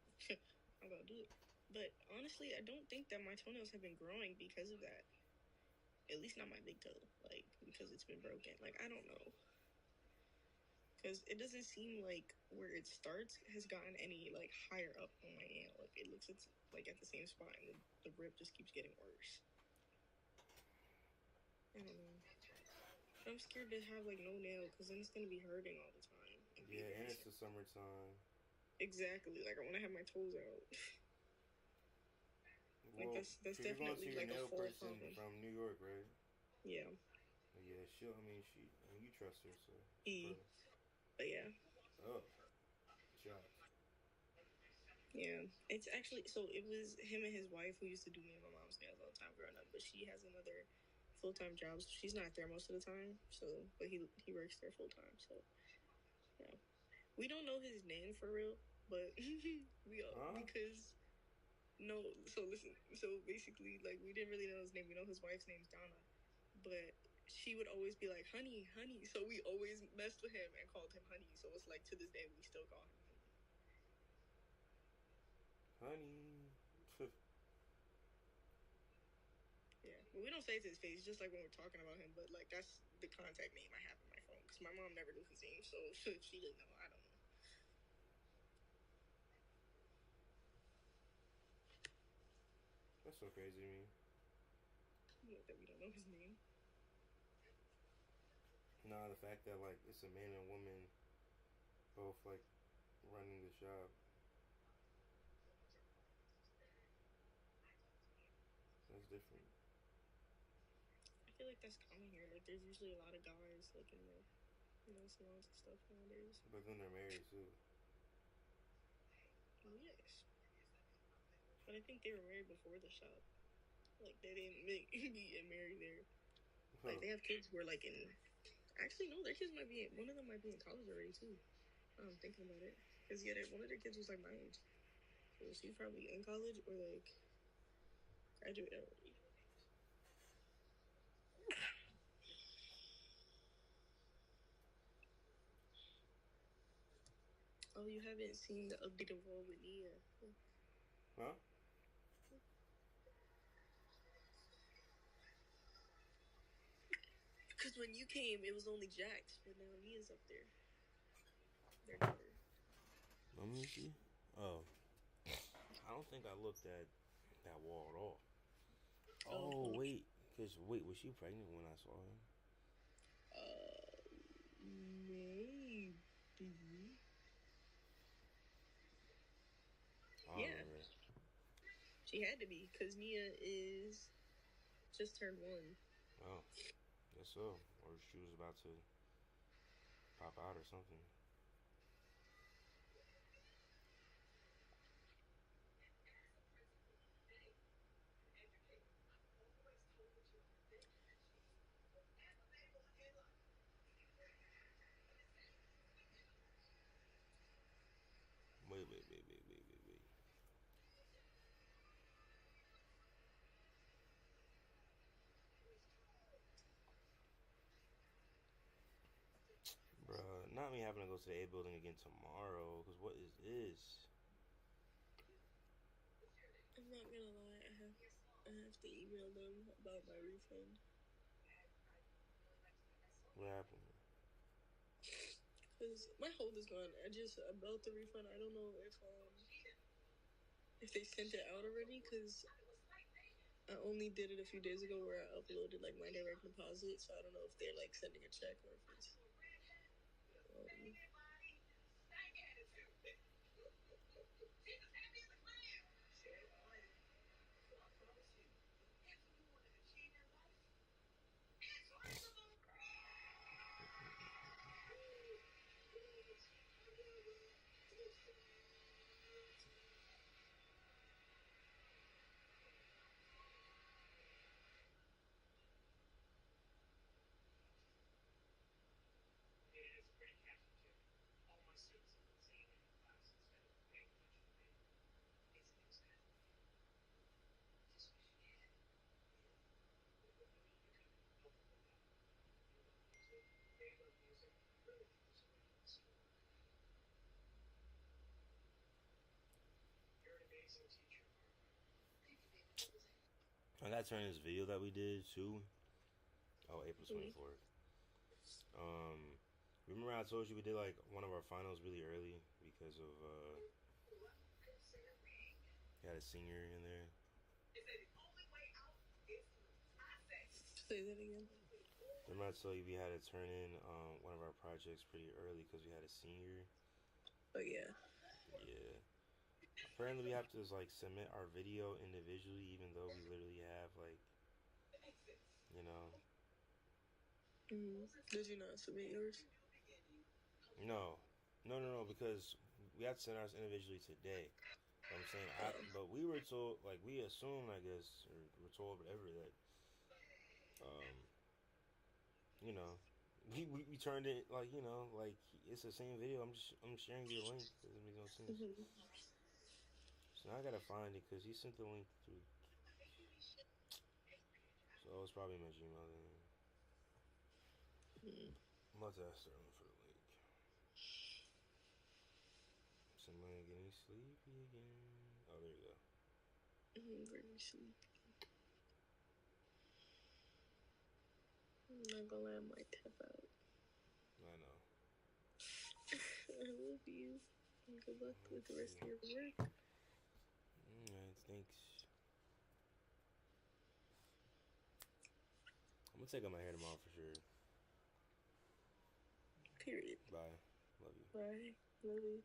I'm gonna do it. But honestly, I don't think that my toenails have been growing because of that. At least not my big toe, like because it's been broken. Like I don't know. Because it doesn't seem like where it starts has gotten any like higher up on my nail. Like it looks it's like at the same spot, and the rip just keeps getting worse. I don't know. I'm scared to have like no nail because then it's gonna be hurting all the time. Yeah, and it's the summertime. Exactly. Like I want to have my toes out. Well, like that's you're going to definitely your like a nail full person problem. from New York, right? Yeah. Yeah, you trust her, so. But yeah. Oh. Shots. Yeah, it's actually so it was him and his wife who used to do me and my mom's nails all the time growing up, but she has another full-time job, so she's not there most of the time. So, but he works there full-time. So, yeah, we don't know his name for real, but because no. So listen, so basically, like we didn't really know his name. We know his wife's name's Donna, but she would always be like, honey, honey. So we always messed with him and called him honey. So it's like to this day we still call him honey. Yeah, but we don't say it to his face, just like when we're talking about him, but like that's the contact name I have on my phone because my mom never knew his name, so if she didn't know, I don't know. That's so crazy to me. That we don't know his name. Nah, the fact that like it's a man and woman both like running the shop. That's different. I feel like that's common here. Like, there's usually a lot of guys like in the salons and stuff nowadays. But then they're married too. Yes, but I think they were married before the shop. Like, they didn't meet and marry there. Like, they have kids who are like in. Actually, no, their kids might be. One of them might be in college already too. I'm thinking about it, because yeah, one of their kids was like my age, so she's probably in college or like graduated already. Oh, you haven't seen the updated vlog with Nia? Huh? Because when you came, it was only Jax, but now Nia's up there. Their daughter. Let me see. Oh, I don't think I looked at that wall at all. Oh wait, was she pregnant when I saw her? Maybe. Yeah. She had to be, because Nia is just turned 1. Oh, guess so. Or she was about to pop out or something. Wait. Bruh, not me having to go to the A building again tomorrow, because what is this? I'm not gonna lie, I have to email them about my refund. What happened? Because my hold is gone. About the refund, I don't know if they sent it out already, because I only did it a few days ago where I uploaded like my direct deposit, so I don't know if they're like sending a check or if it's I gotta turn this video that we did too. Oh, April 24th. Remember I told you we did like one of our finals really early because of we had a senior in there. Say that again. Remember I told you we had to turn in one of our projects pretty early because we had a senior. Oh yeah. Yeah. Apparently we have to like submit our video individually, even though we literally have like, you know. Did you not submit yours? No, because we have to send ours individually today. I'm saying, but we were told, like we assumed, I guess, or we're told whatever that, you know, we turned it like, you know, like it's the same video. I'm sharing you the link. Doesn't make no sense. So now I gotta find it because he sent the link through. So it's probably my Gmail then. I'm about to ask Sterling for the link. Somebody getting sleepy again. Oh, there you go. Very sleepy. I'm not gonna let my tap out. I know. I love you. Good luck with the rest of your work. Alright, thanks. take out my hair tomorrow for sure. Period. Bye. Love you. Bye. Love you.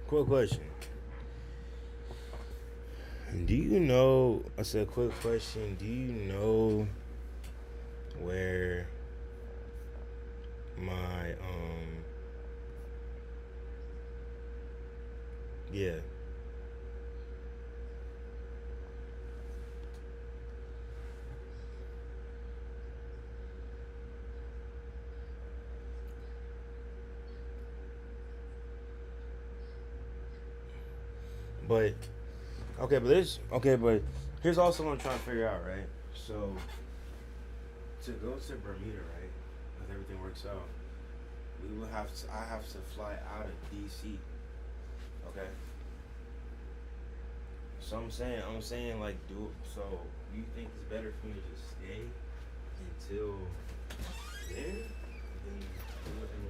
quick question. Do you know? I said, quick question. Do you know where my yeah. But but here's also what I'm trying to figure out, right? So to go to Bermuda, right? If everything works out, I have to fly out of DC. Okay. So I'm saying like so you think it's better for me to just stay until then? Then do it in the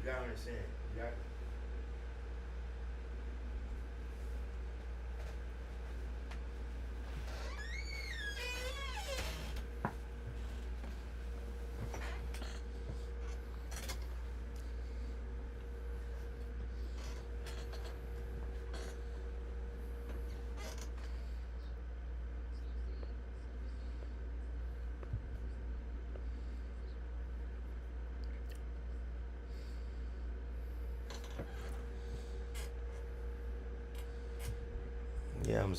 you gotta understand. You got. I'm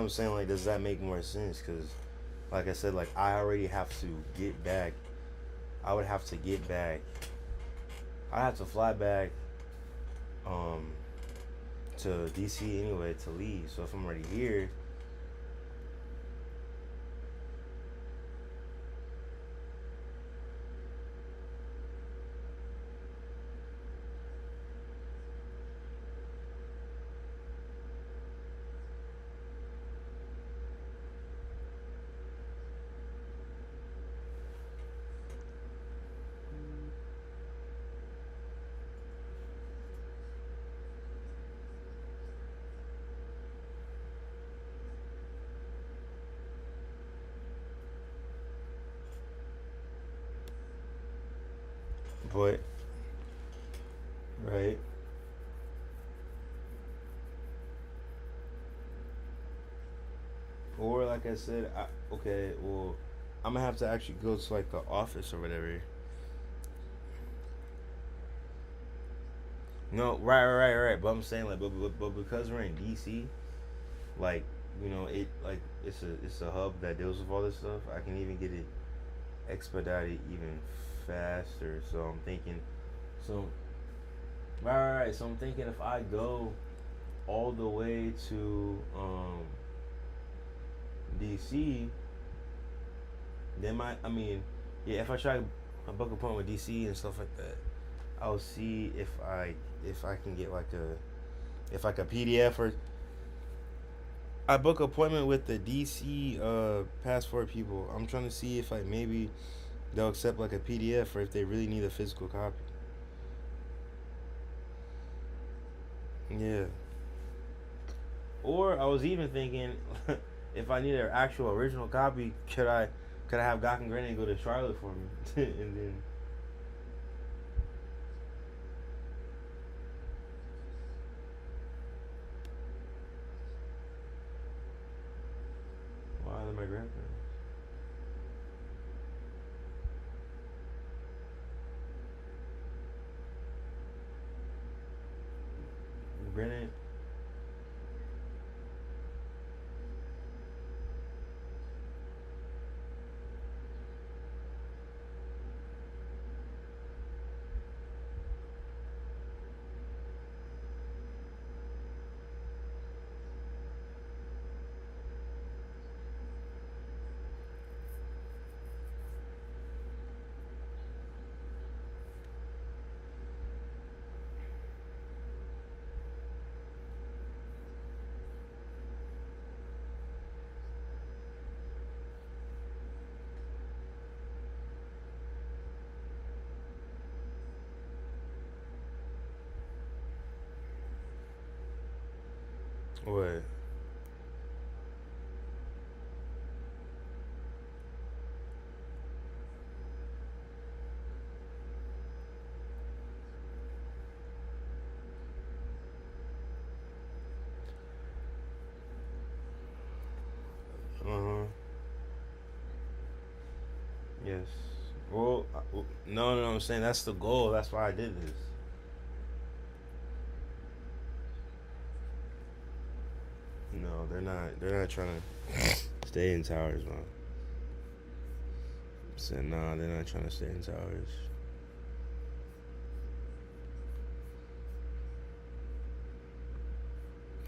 saying, like, does that make more sense? Because, like I said, like, I already have to get back. I would have to get back. I have to fly back, to DC anyway to leave. So if I'm already here, but right. Or like I said, okay, well, I'm gonna have to actually go to like the office or whatever. No, right. But I'm saying like, but because we're in DC, like, it's a hub that deals with all this stuff. I can even get it expedited even faster. So I'm thinking, so right. So I'm thinking if I go all the way to DC, then if I try a book appointment with DC and stuff like that, I'll see if I can get like a PDF or I book appointment with the DC passport people. I'm trying to see if like maybe they'll accept like a PDF or if they really need a physical copy. Yeah. Or I was even thinking, if I need an actual original copy, could I have Gok and Granny go to Charlotte for me, and then. Why are they my grandparents? Granny. What? Uh-huh. Yes. Well, no, I'm saying that's the goal. That's why I did this. No, they're not. They're not trying to stay in towers, man. Said nah, they're not trying to stay in towers.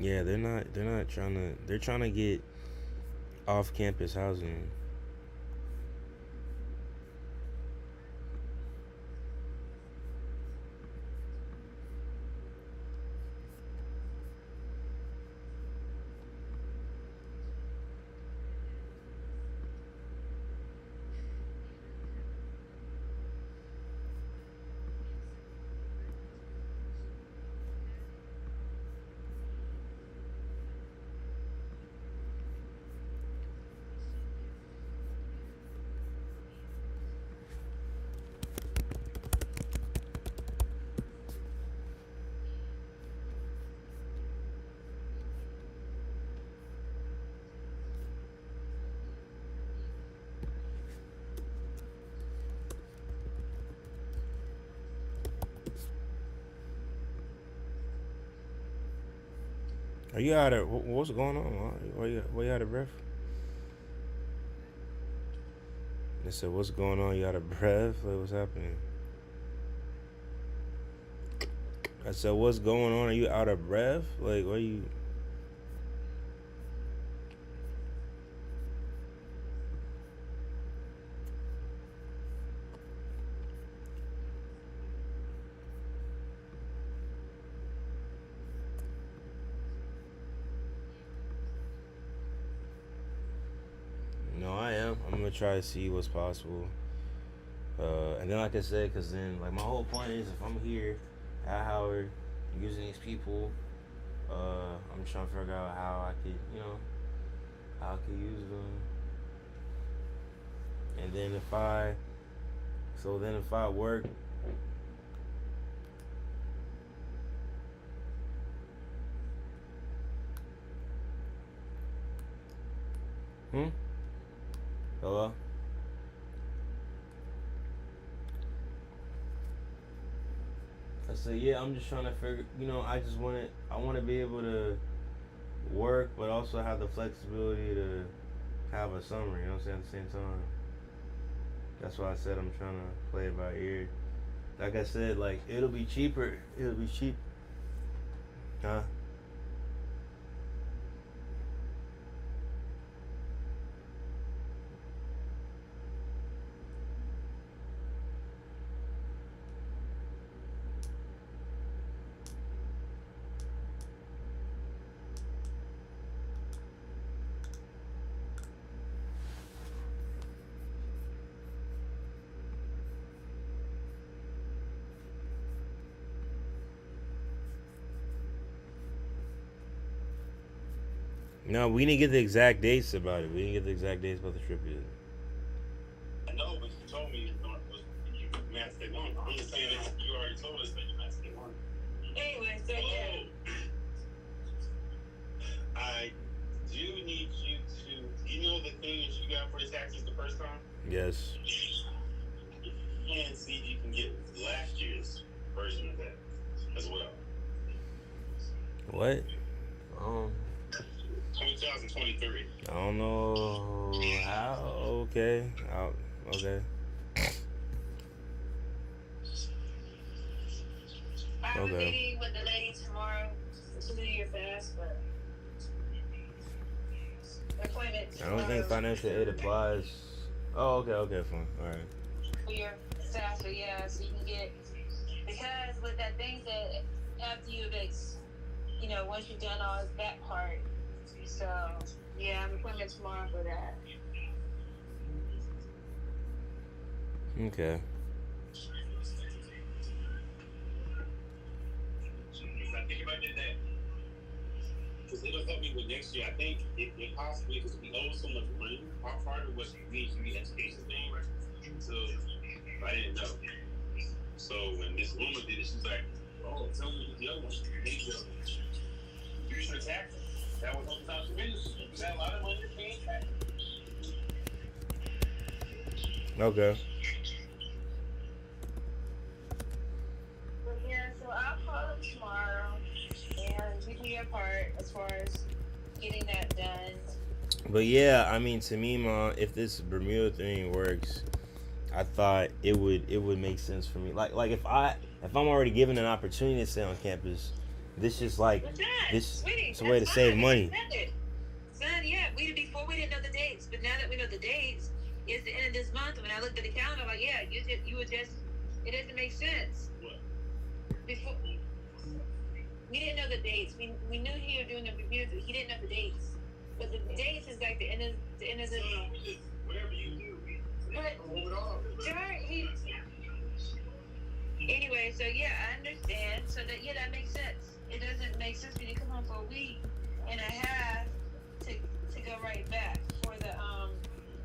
Yeah, they're not. They're not trying to. They're trying to get off-campus housing. Are you out of what's going on? Why you out of breath? They said, "What's going on? You out of breath? Like, what's happening?" I said, "What's going on? Are you out of breath? Like, what are you?" No, I am. I'm gonna try to see what's possible. And then, like I said, because then, like, my whole point is if I'm here at Howard using these people, I'm trying to figure out how I could, how I could use them. And then if I work, hello? I said, yeah, I'm just trying to figure, I want to be able to work, but also have the flexibility to have a summer, you know what I'm saying, at the same time. That's why I said I'm trying to play it by ear. Like I said, like, it'll be cheaper. It'll be cheap. Huh? No, we didn't get the exact dates about it. We didn't get the exact dates about the trip yet. I know, but you told me you matched it on. I'm just saying that you already told us that you matched it on. Anyway, so yeah. I do need you to, you know the thing that you got for the taxes the first time? Yes. And see if you can get last year's version of that as well. What? 2023. I don't know how. Okay. Okay. I have a Okay. meeting with the lady tomorrow to do your fast, but appointment I don't think financial aid applies. Oh, okay, fine. All right. for your fast, so yeah, so you can get, because with that thing that after you've once you've done all that part, so yeah, I'm appointment tomorrow for that. Okay. I think if I did that, because it'll help me with next year. I think it possibly, because we owe so much money. Part of it was the education thing, right? So I didn't know. So when Miss Luma did it, she's like, "Oh, tell me the other one. You should attack them." That was on top of business. You got a lot of money paying tax. Okay. But yeah, so I'll call them tomorrow and you do your part as far as getting that done. But yeah, I mean, to me, Ma, if this Bermuda thing works, I thought it would make sense for me. Like if I'm already given an opportunity to stay on campus, this is like it's a way to save money. Son, yeah, before we didn't know the dates, but now that we know the dates, it's the end of this month. When I looked at the calendar, I'm like, yeah, you would just, it doesn't make sense. What? Before we didn't know the dates. We knew he was doing the reviews, but he didn't know the dates. But the dates is like the end of the. Whatever you do, but anyway, so yeah, I understand. So that makes sense. It doesn't make sense for you to come home for a week and a half to go right back for the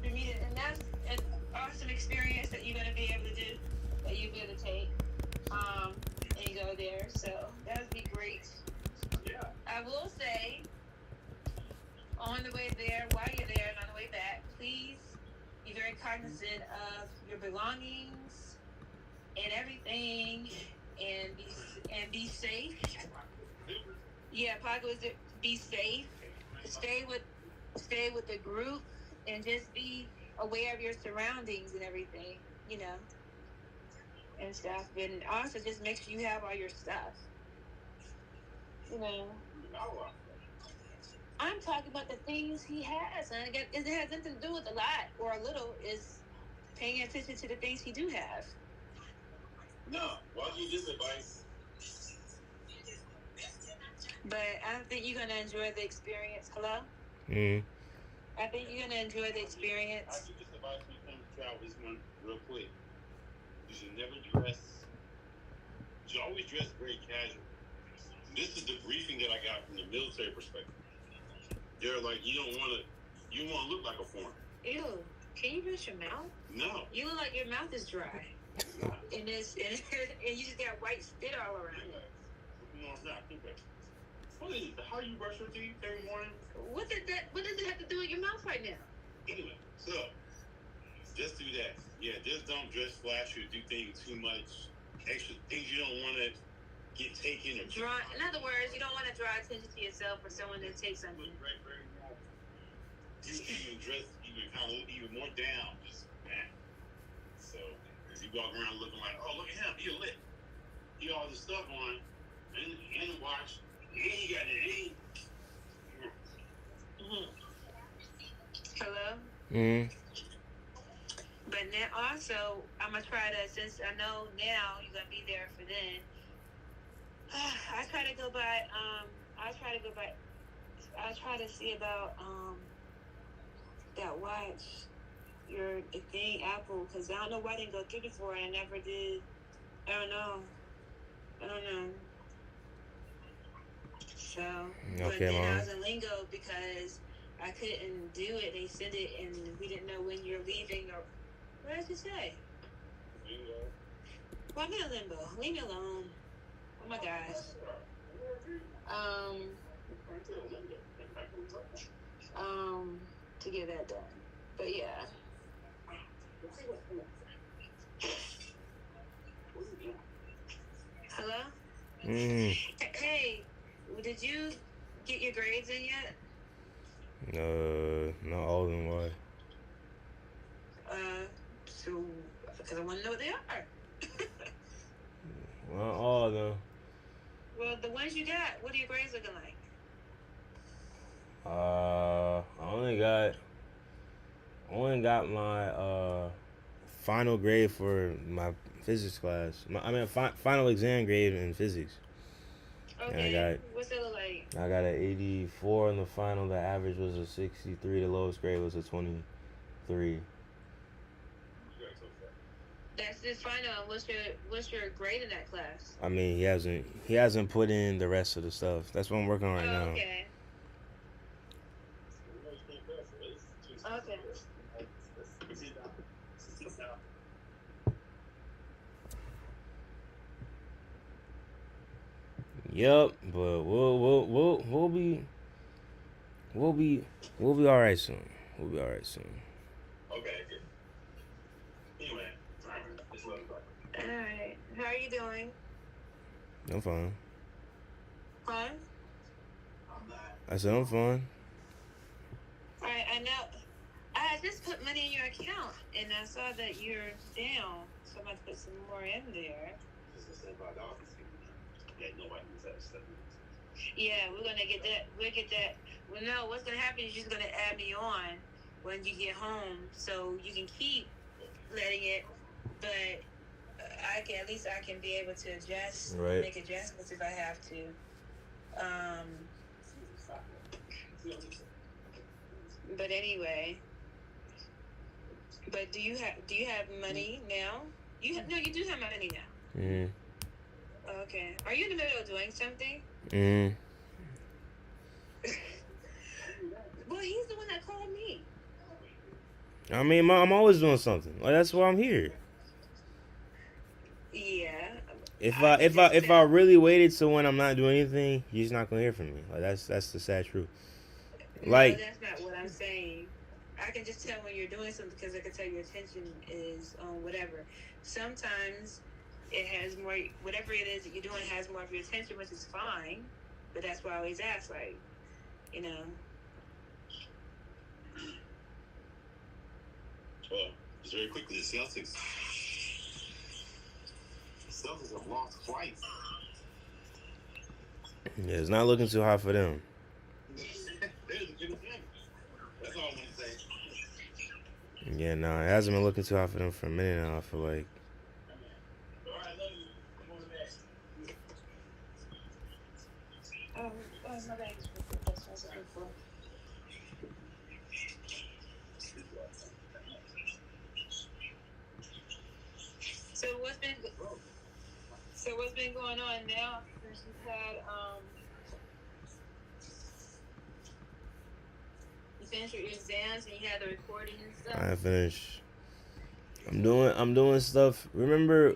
Bermuda, and that's an awesome experience that you're gonna be able to do, that you'll be able to take and go there. So that would be great. yeah. I will say, on the way there, while you're there, and on the way back, please be very cognizant of your belongings and everything, and be safe. Yeah, Paco, be safe. Stay with the group, and just be aware of your surroundings and everything, and stuff. And also, just make sure you have all your stuff. I'm talking about the things he has, and it has nothing to do with a lot or a little. Is paying attention to the things he do have. No, why do you this advice? But I think you're gonna enjoy the experience. Hello? Mm. I think you're gonna enjoy the experience. I do this advice when you come to travel this one real quick. You should never dress. You should always dress very casual. This is the briefing that I got from the military perspective. They're like, you want to look like a foreigner. Ew. Can you brush your mouth? No. You look like your mouth is dry. And you just got white spit all around you. No, it's not. What is it? How you brush your teeth every morning? What does it have to do with your mouth right now? Anyway, so just do that. Yeah, just don't dress flashy or do things too much. Extra things you don't want to get taken or Draw. In other words, you don't want to draw attention to yourself or someone that takes something. You even dress even more down, just man. So if you walk around looking like, oh, look at him, he lit. He all this stuff on, and watch. He got it. Hello? Mm. But then also, I'm going to try to, since I know now you're going to be there for then, I try to see about that watch, your thing, Apple, because I don't know why I didn't go through before, and I never did. I don't know. So, So, but Okay, then I Mom. was in lingo because I couldn't do it. They sent it, and we didn't know when you're leaving or what did you say? Well, I'm in limbo. Leave me alone. Oh my gosh. To get that done. But yeah. Hello? Mm. Hey, did you get your grades in yet? Not all of them. Why? So, because I want to know what they are. Not all of them. Well, the ones you got, what are your grades looking like? I only got my final grade for my physics class. Final exam grade in physics. Okay. What's that look like? I got an 84 in the final. The average was a 63. The lowest grade was a 23. That's this final. What's your grade in that class? I mean, he hasn't put in the rest of the stuff. That's what I'm working on right now. Okay. Okay. Yep, but we'll be all right soon. We'll be all right soon. Okay. Anyway, All right. How are you doing? I'm fine. Fine. I said I'm fine. All right. I know. I just put money in your account, and I saw that you're down, so I'm going to put some more in there. Yeah, we're gonna get that. We'll get that. Well, no, what's gonna happen is you're just gonna add me on when you get home, so you can keep letting it. But I can be able to adjust, Right. make adjustments if I have to. But anyway. But do you have money now? You do have money now. Mm-hmm. Okay. Are you in the middle of doing something? Mm-hmm. Well, he's the one that called me. I mean, I'm always doing something. Like, that's why I'm here. Yeah. If I really waited till when I'm not doing anything, you're just not gonna hear from me. Like, that's the sad truth. Like, no, that's not what I'm saying. I can just tell when you're doing something because I can tell your attention is on whatever. Sometimes it has more, whatever it is that you're doing has more of your attention, which is fine. But that's why I always ask, like, you know. Well, just very quickly, the Celtics have lost twice. yeah, it's not looking too hot for them. There's a good game. That's all I want to say. Yeah, no, it hasn't been looking too hot for them for a minute now. I feel like. All right, love you. Come on back. My bag is for that's what I was looking for. So what's been going on now since you've had you finished your exams and you had the recording and stuff? I finished. I'm doing stuff. Remember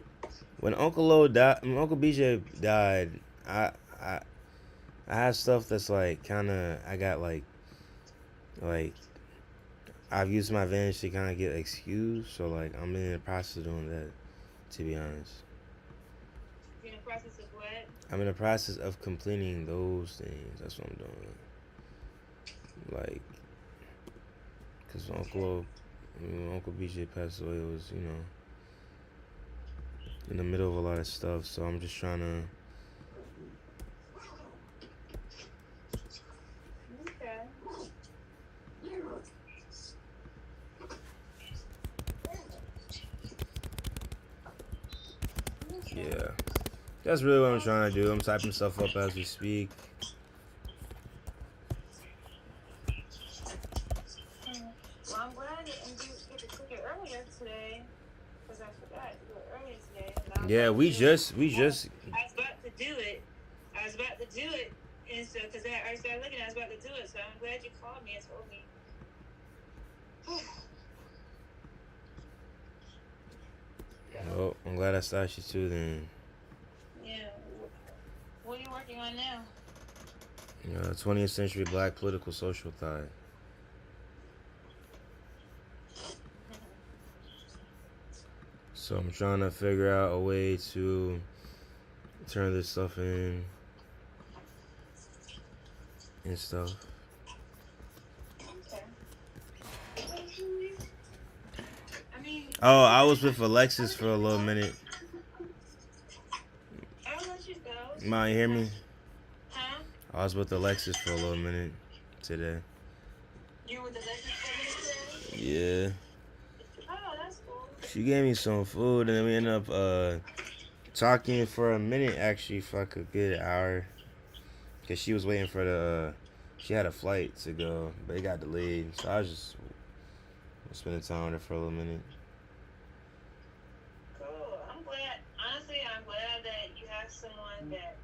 when Uncle Lo died? When Uncle BJ died, I have stuff that's like kind of. I got like I've used my advantage to kind of get excused. So like I'm in the process of doing that. To be honest. You're in the process of what? I'm in the process of completing those things. That's what I'm doing. Like, cause when Uncle BJ passed away, it was, in the middle of a lot of stuff. So I'm just trying to. Okay. Yeah, that's really what I'm trying to do. I'm typing stuff up as we speak. Well, I'm glad I didn't get to cook it earlier today, because I forgot to do it earlier today. Yeah, we just. I was about to do it, and so because already started looking. I was about to do it, so I'm glad you called me and told me. Well, I'm glad I stopped you too then. Yeah. What are you working on now? 20th century black political social thought. So I'm trying to figure out a way to turn this stuff in and stuff. Okay. I mean. Oh, I was with Alexis for a little minute. I'll let you go. Ma, you hear me? Huh? I was with Alexis for a little minute today. You were with Alexis for a minute today? Yeah. Oh, that's cool. She gave me some food and then we ended up talking for a minute actually for like a good hour. Cause she was waiting for she had a flight to go, but it got delayed. So I was just spending time with her for a little minute. Cool. I'm glad. Honestly, I'm glad that you have someone that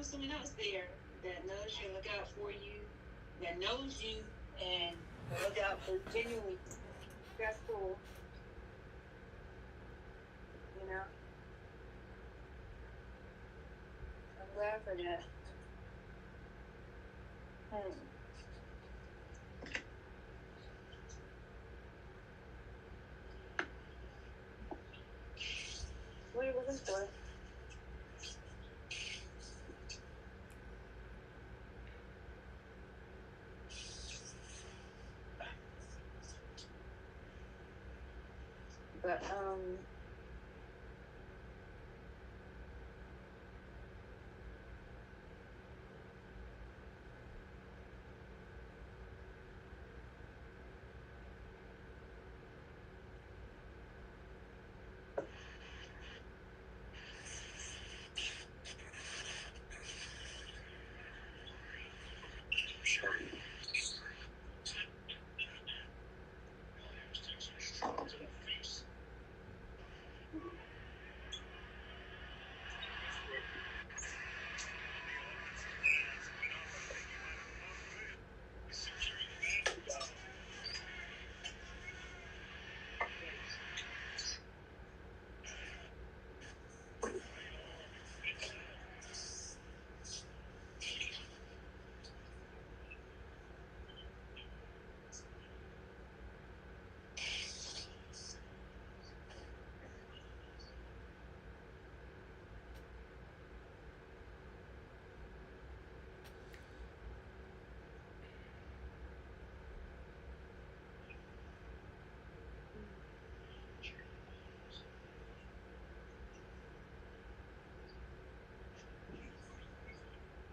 someone else there that knows you, look out for you, that knows you, and look out for genuinely. That's cool. You know. I'm glad for that. What are you looking for? But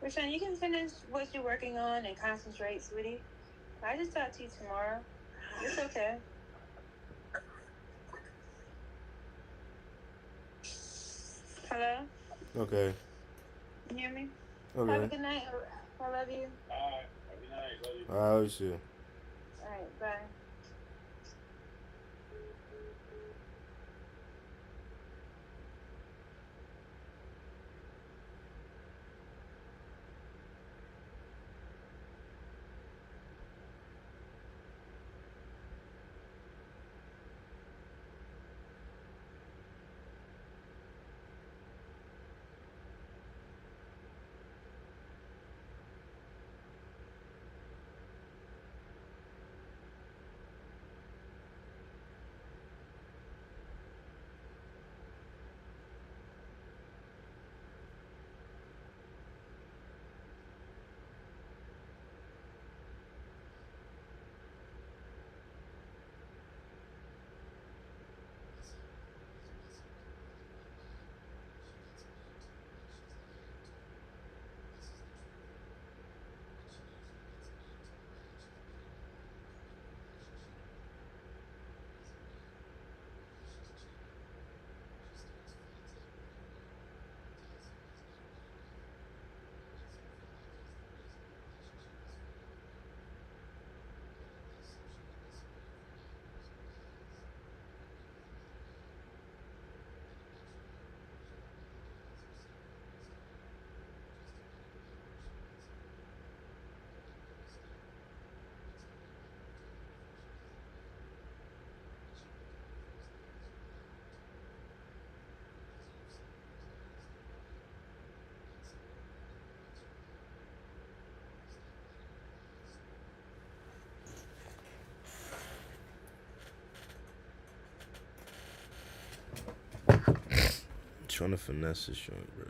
Rashawn, you can finish what you're working on and concentrate, sweetie. I just talk to you tomorrow. It's okay. Hello? Okay. You hear me? Okay. Have a good night. I love you. Alright, good night, love you. Alright, love you too. All right, bye. Trying to finesse this joint, bro.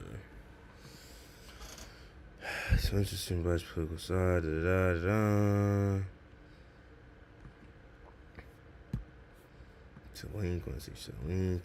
So interesting, but political side. Da da da. To link. Let's see. To link.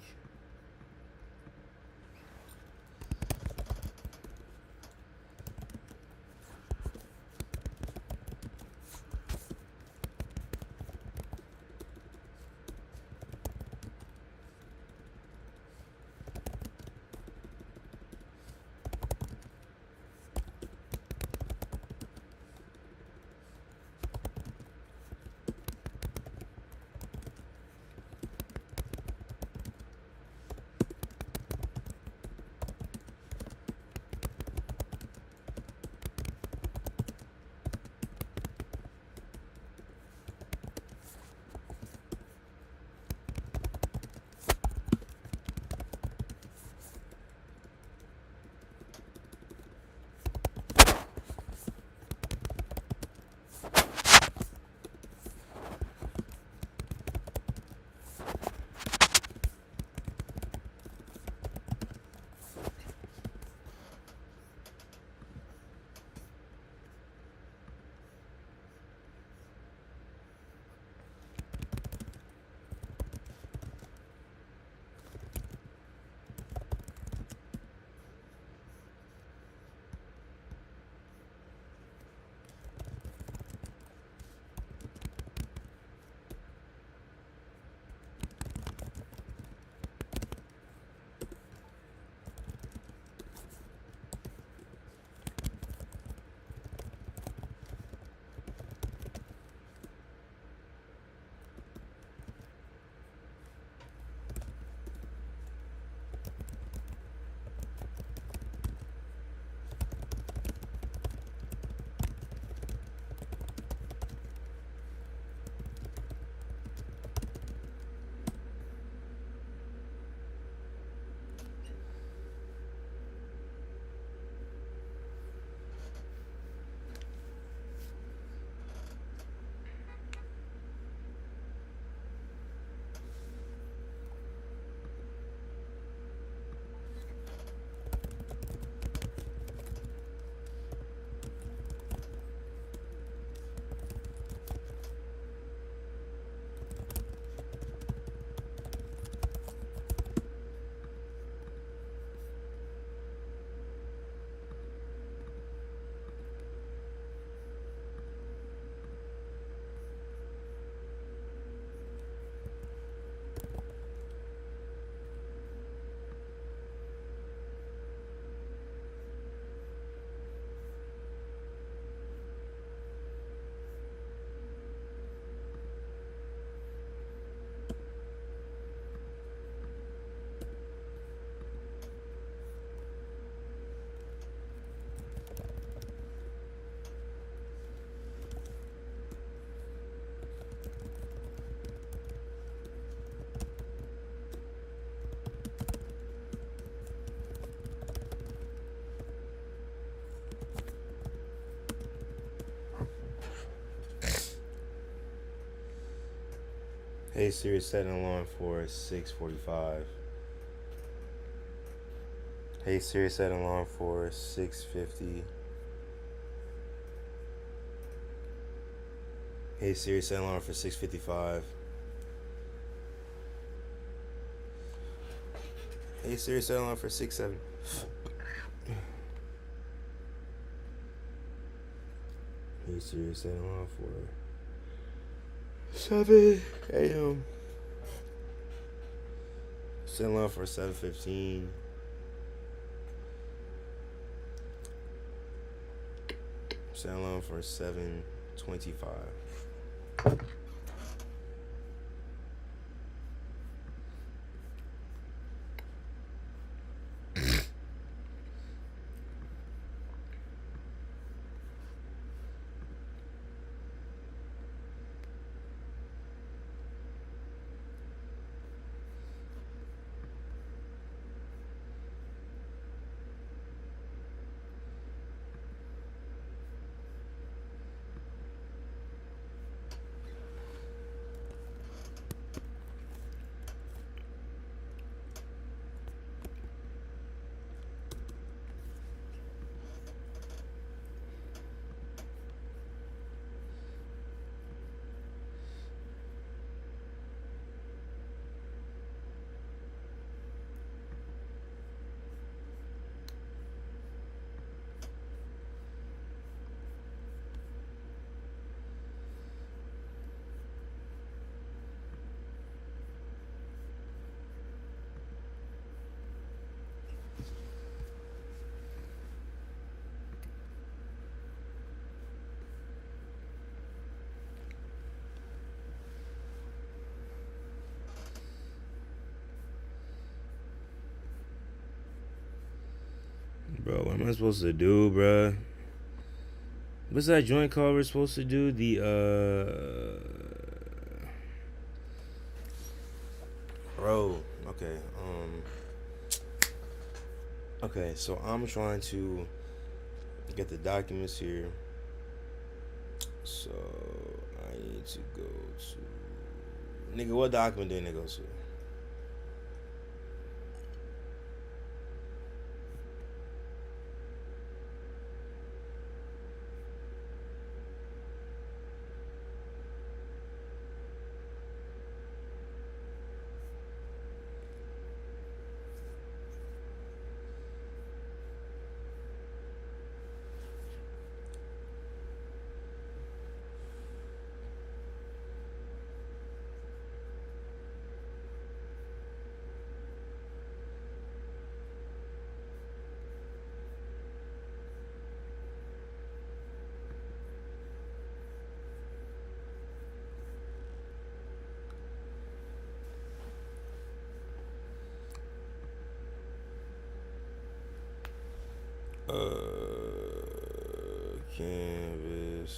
Hey Siri, set an alarm for 6:45. Hey Siri, set an alarm for 6:50. Hey Siri, set an alarm for 6:55. Hey Siri, set an alarm for 6:07. Hey Siri, set an alarm for 7 a.m. Set an alarm for 7:15. Set an alarm for 7:25. Bro, what am I supposed to do, bro? What's that joint call we're supposed to do? Bro, okay, okay, so I'm trying to get the documents here. So I need to go to, nigga, what document do I need to go to? Canvas.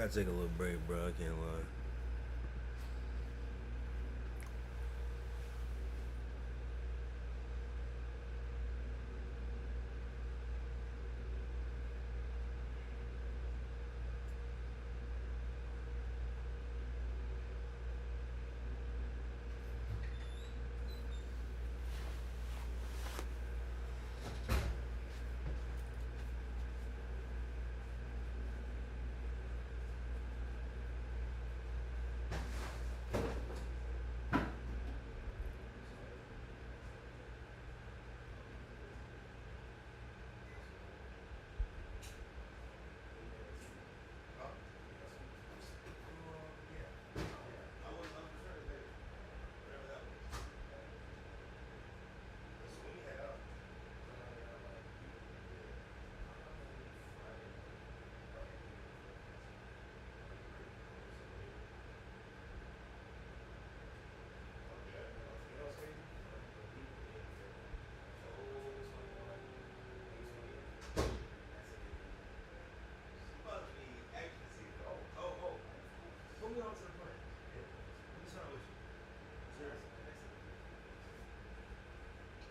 gotta take a little break, bro. I can't lie.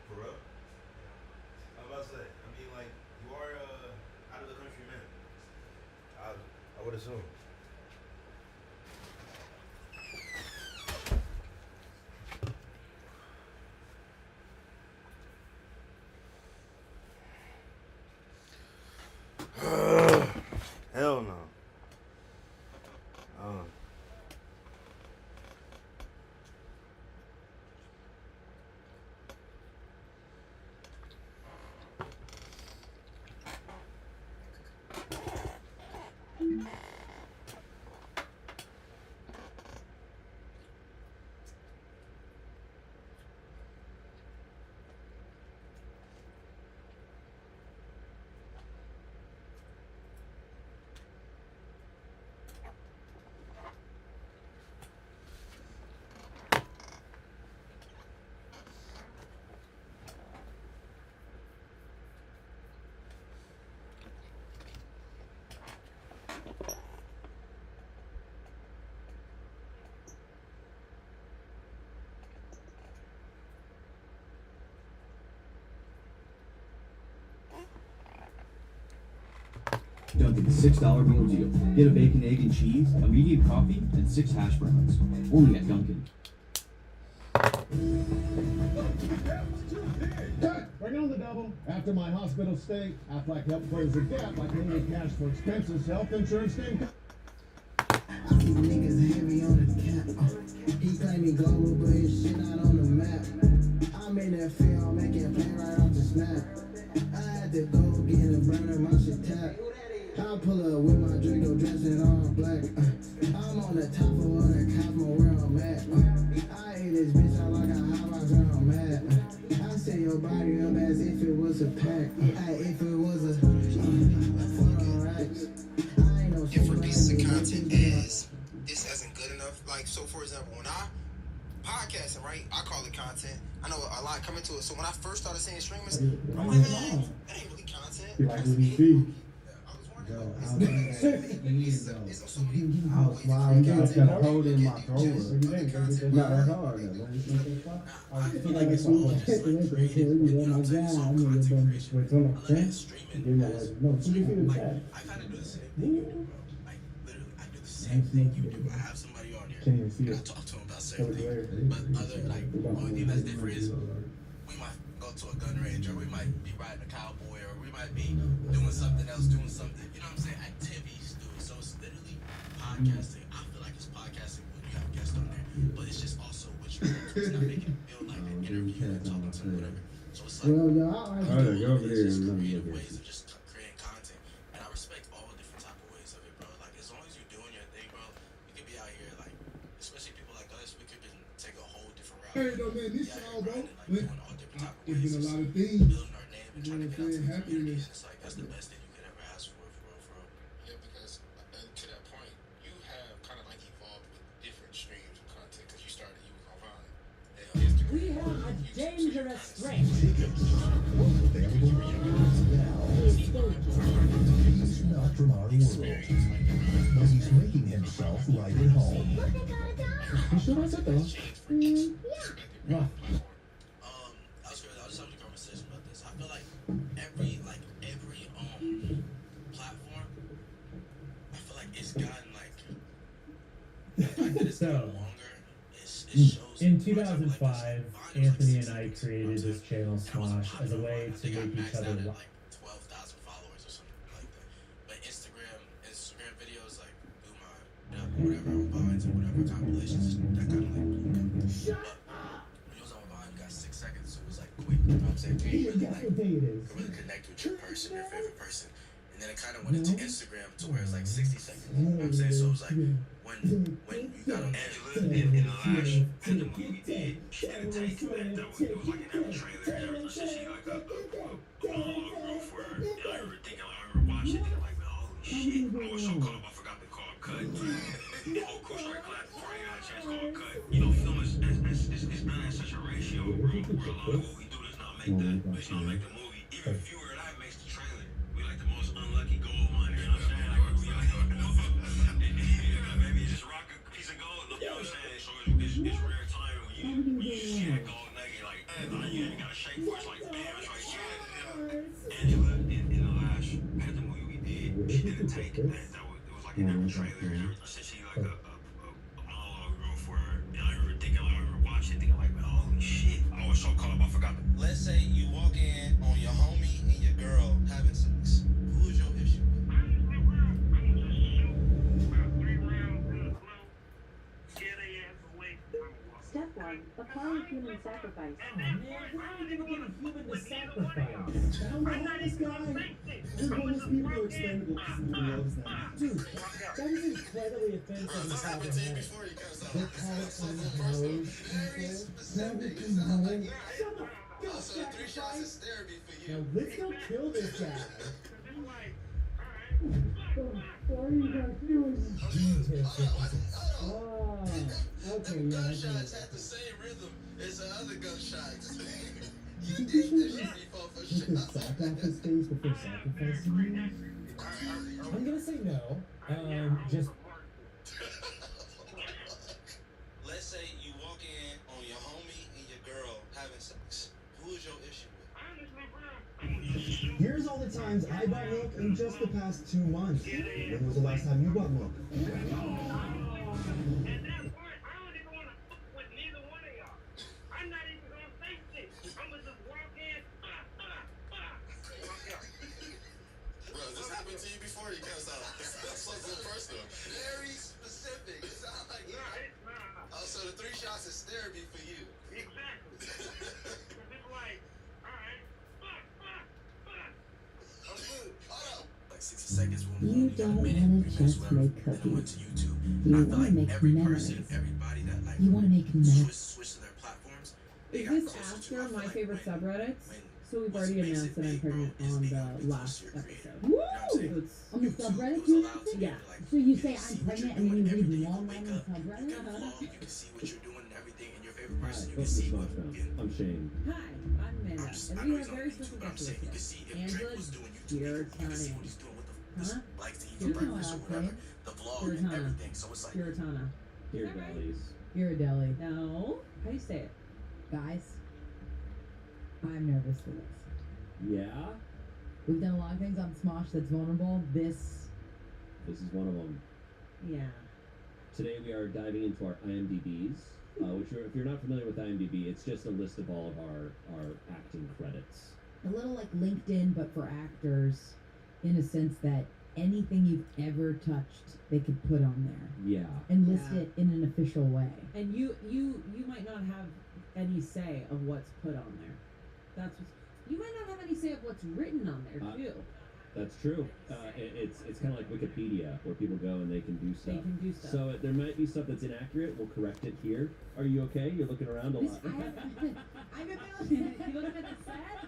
For real? I was about to say, I mean, like, you are out of the country, man. I would assume. Hell no. Dunkin's $6 meal deal. Get a bacon, egg, and cheese, a medium coffee, and 6 hash browns. Only at Dunkin'. Bring on the double. After my hospital stay, Aflac helped close the gap by paying me cash for expenses, health insurance, and These niggas heavy on the cap. He claim he global, but his shit not on the map. I'm in that field making play right off the snap. I had to go get a burner, my shit tap. I pull up with my Draco dressing all black. I'm on the top of all the Cosmo where I'm at. I hate this bitch out like a hot box where I'm at. I say your body up as if it was a pack. If it was a I ain't no if a piece of content is this isn't good enough, like so for example, when I podcasting, right, I call it content. I know a lot coming to it. So when I first started seeing streamers, I'm like, man, that ain't really content. you like what you see. I was smiling. I got a hold in my throat. No, that's hard. I feel like it's all same thing you do. I have somebody on there. I talk to him about certain things. But other, like, only thing that's different is we might go to a gun range, or we might be riding a cowboy, or we might be doing something else, you know what I'm saying? Activities, dude. So it's literally podcasting. I feel like it's podcasting when you have guests on there. But it's just also what you're doing. So it's not making it feel like an interview and talking to them, whatever. So it's like, creative ways of just creating content. And I respect all different type of ways of it, bro. Like, as long as you're doing your thing, bro, you could be out here, like, especially people like us, we could take a whole different route. Hey, though, man, this all, bro. Doing all different type of It's ways. been a lot of things. Building our name and trying to get out to the community. It's like, that's the best thing you could ever ask for real. Yeah, because to that point, you have kind of like evolved with different streams of content because you started you was on Vine. We have a dangerous threat. Not from our world. But he's making sliding home. You sure that's it though? Rough. I was having a conversation about this. I feel like every platform, I feel like it's gotten like the fact that it's gotten longer. It shows. In 2005, Anthony and I created this channel Smosh as a way to make each other laugh. 12,000 followers or something like that. But Instagram videos like blew my whatever on Vines and whatever compilations that kind of like blew me. But videos on Vine got 6 seconds, so it was like quick. You know what I'm saying? You really connect with your person, your favorite person. And then it kind of went into Instagram to where it's like 60 seconds. You know what I'm saying? So it was like when you got on Angela in the last anthem we did, she didn't take that. It was like an ever trailer and everything. So she like a monologue real for her. And I remember thinking, I remember watching it, like, holy shit. I was so caught up, I forgot to call cut. The whole crew started clapping before I got a chance to call cut. You know, film is done at such a ratio, bro, where a lot of what we do does not make the movie. Even fewer than that makes the trailer. We like the most unlucky gold miner, you know what I'm saying? Like, we like, maybe just rock a piece of gold, you know what I'm saying? So it's rare time when you see that gold nugget, like, you ain't gotta shake for it. It's like, damn, it's right here. Angela, in the last anthem movie we did, she didn't take that. It was like an ever trailer and everything. So she like a monologue real for her. And I remember watching, thinking like, man, holy shit. I was so caught up, I forgot to. Let's say you walk in on your homie and your girl having sex. Who is your issue with? Step 1. Apply human sacrifice. Oh man, why are they looking at human to sacrifice? I'm not this guy. Just homeless people are expendable because he loves them. Dude, that is incredibly offensive. This happened to you before you kind of They call it unhoused people. Never come home. Also, the 3 shots is therapy for you. Now let's go kill this guy. What are you guys doing? Oh, okay, Them yeah, I gunshots get had the same rhythm as the other gunshots. You You think did we this should shit before for take sure. a sack off his face before sacrificing you? I'm gonna say no. Just Let's say you walk in on your homie and your girl having sex. Who is your issue with? Here's all the times I bought milk in just the past 2 months. When was the last time you bought milk? Bro, this happened to you before? You kind of sound so personal. Very specific. It sounds like oh, so the 3 shots is therapy for you. Like 60 seconds. You don't want to just make cookies. You want to make memories. Everybody that like You want to make memories. switch to their platforms. Is this after my favorite subreddits? So we've already announced that I'm pregnant on the last episode. Woo! So it's, On the subreddit, you announced it? yeah. So you say I'm pregnant and then you read long on the subreddit? You can see what you're doing and everything, and your favorite person. You Welcome can to see Smosh what. Mouth. I'm Shane. Hi, I'm Amanda, and we have very special guests with us. Angela Giratana. Huh? Giratana, okay. The vlog and everything. So it's like. Giratana. Ghirardelli's. Ghirardelli. No. How do you say it? Guys, I'm nervous for this. Yeah? We've done a lot of things on Smosh that's vulnerable. This This is one of them. Yeah. Today we are diving into our IMDb's, which if you're not familiar with IMDb, it's just a list of all of our acting credits. a little like LinkedIn, but for actors, in a sense that anything you've ever touched, they could put on there Yeah. and list Yeah. it in an official way. And you might not have any say of what's put on there. That's what's, you might not have any say of what's written on there too. That's true. It's kind of like Wikipedia, where people go and they can do stuff. They can do stuff. So there might be stuff that's inaccurate. We'll correct it here. Are you okay? You're looking around a lot. I'm a You looking at the set?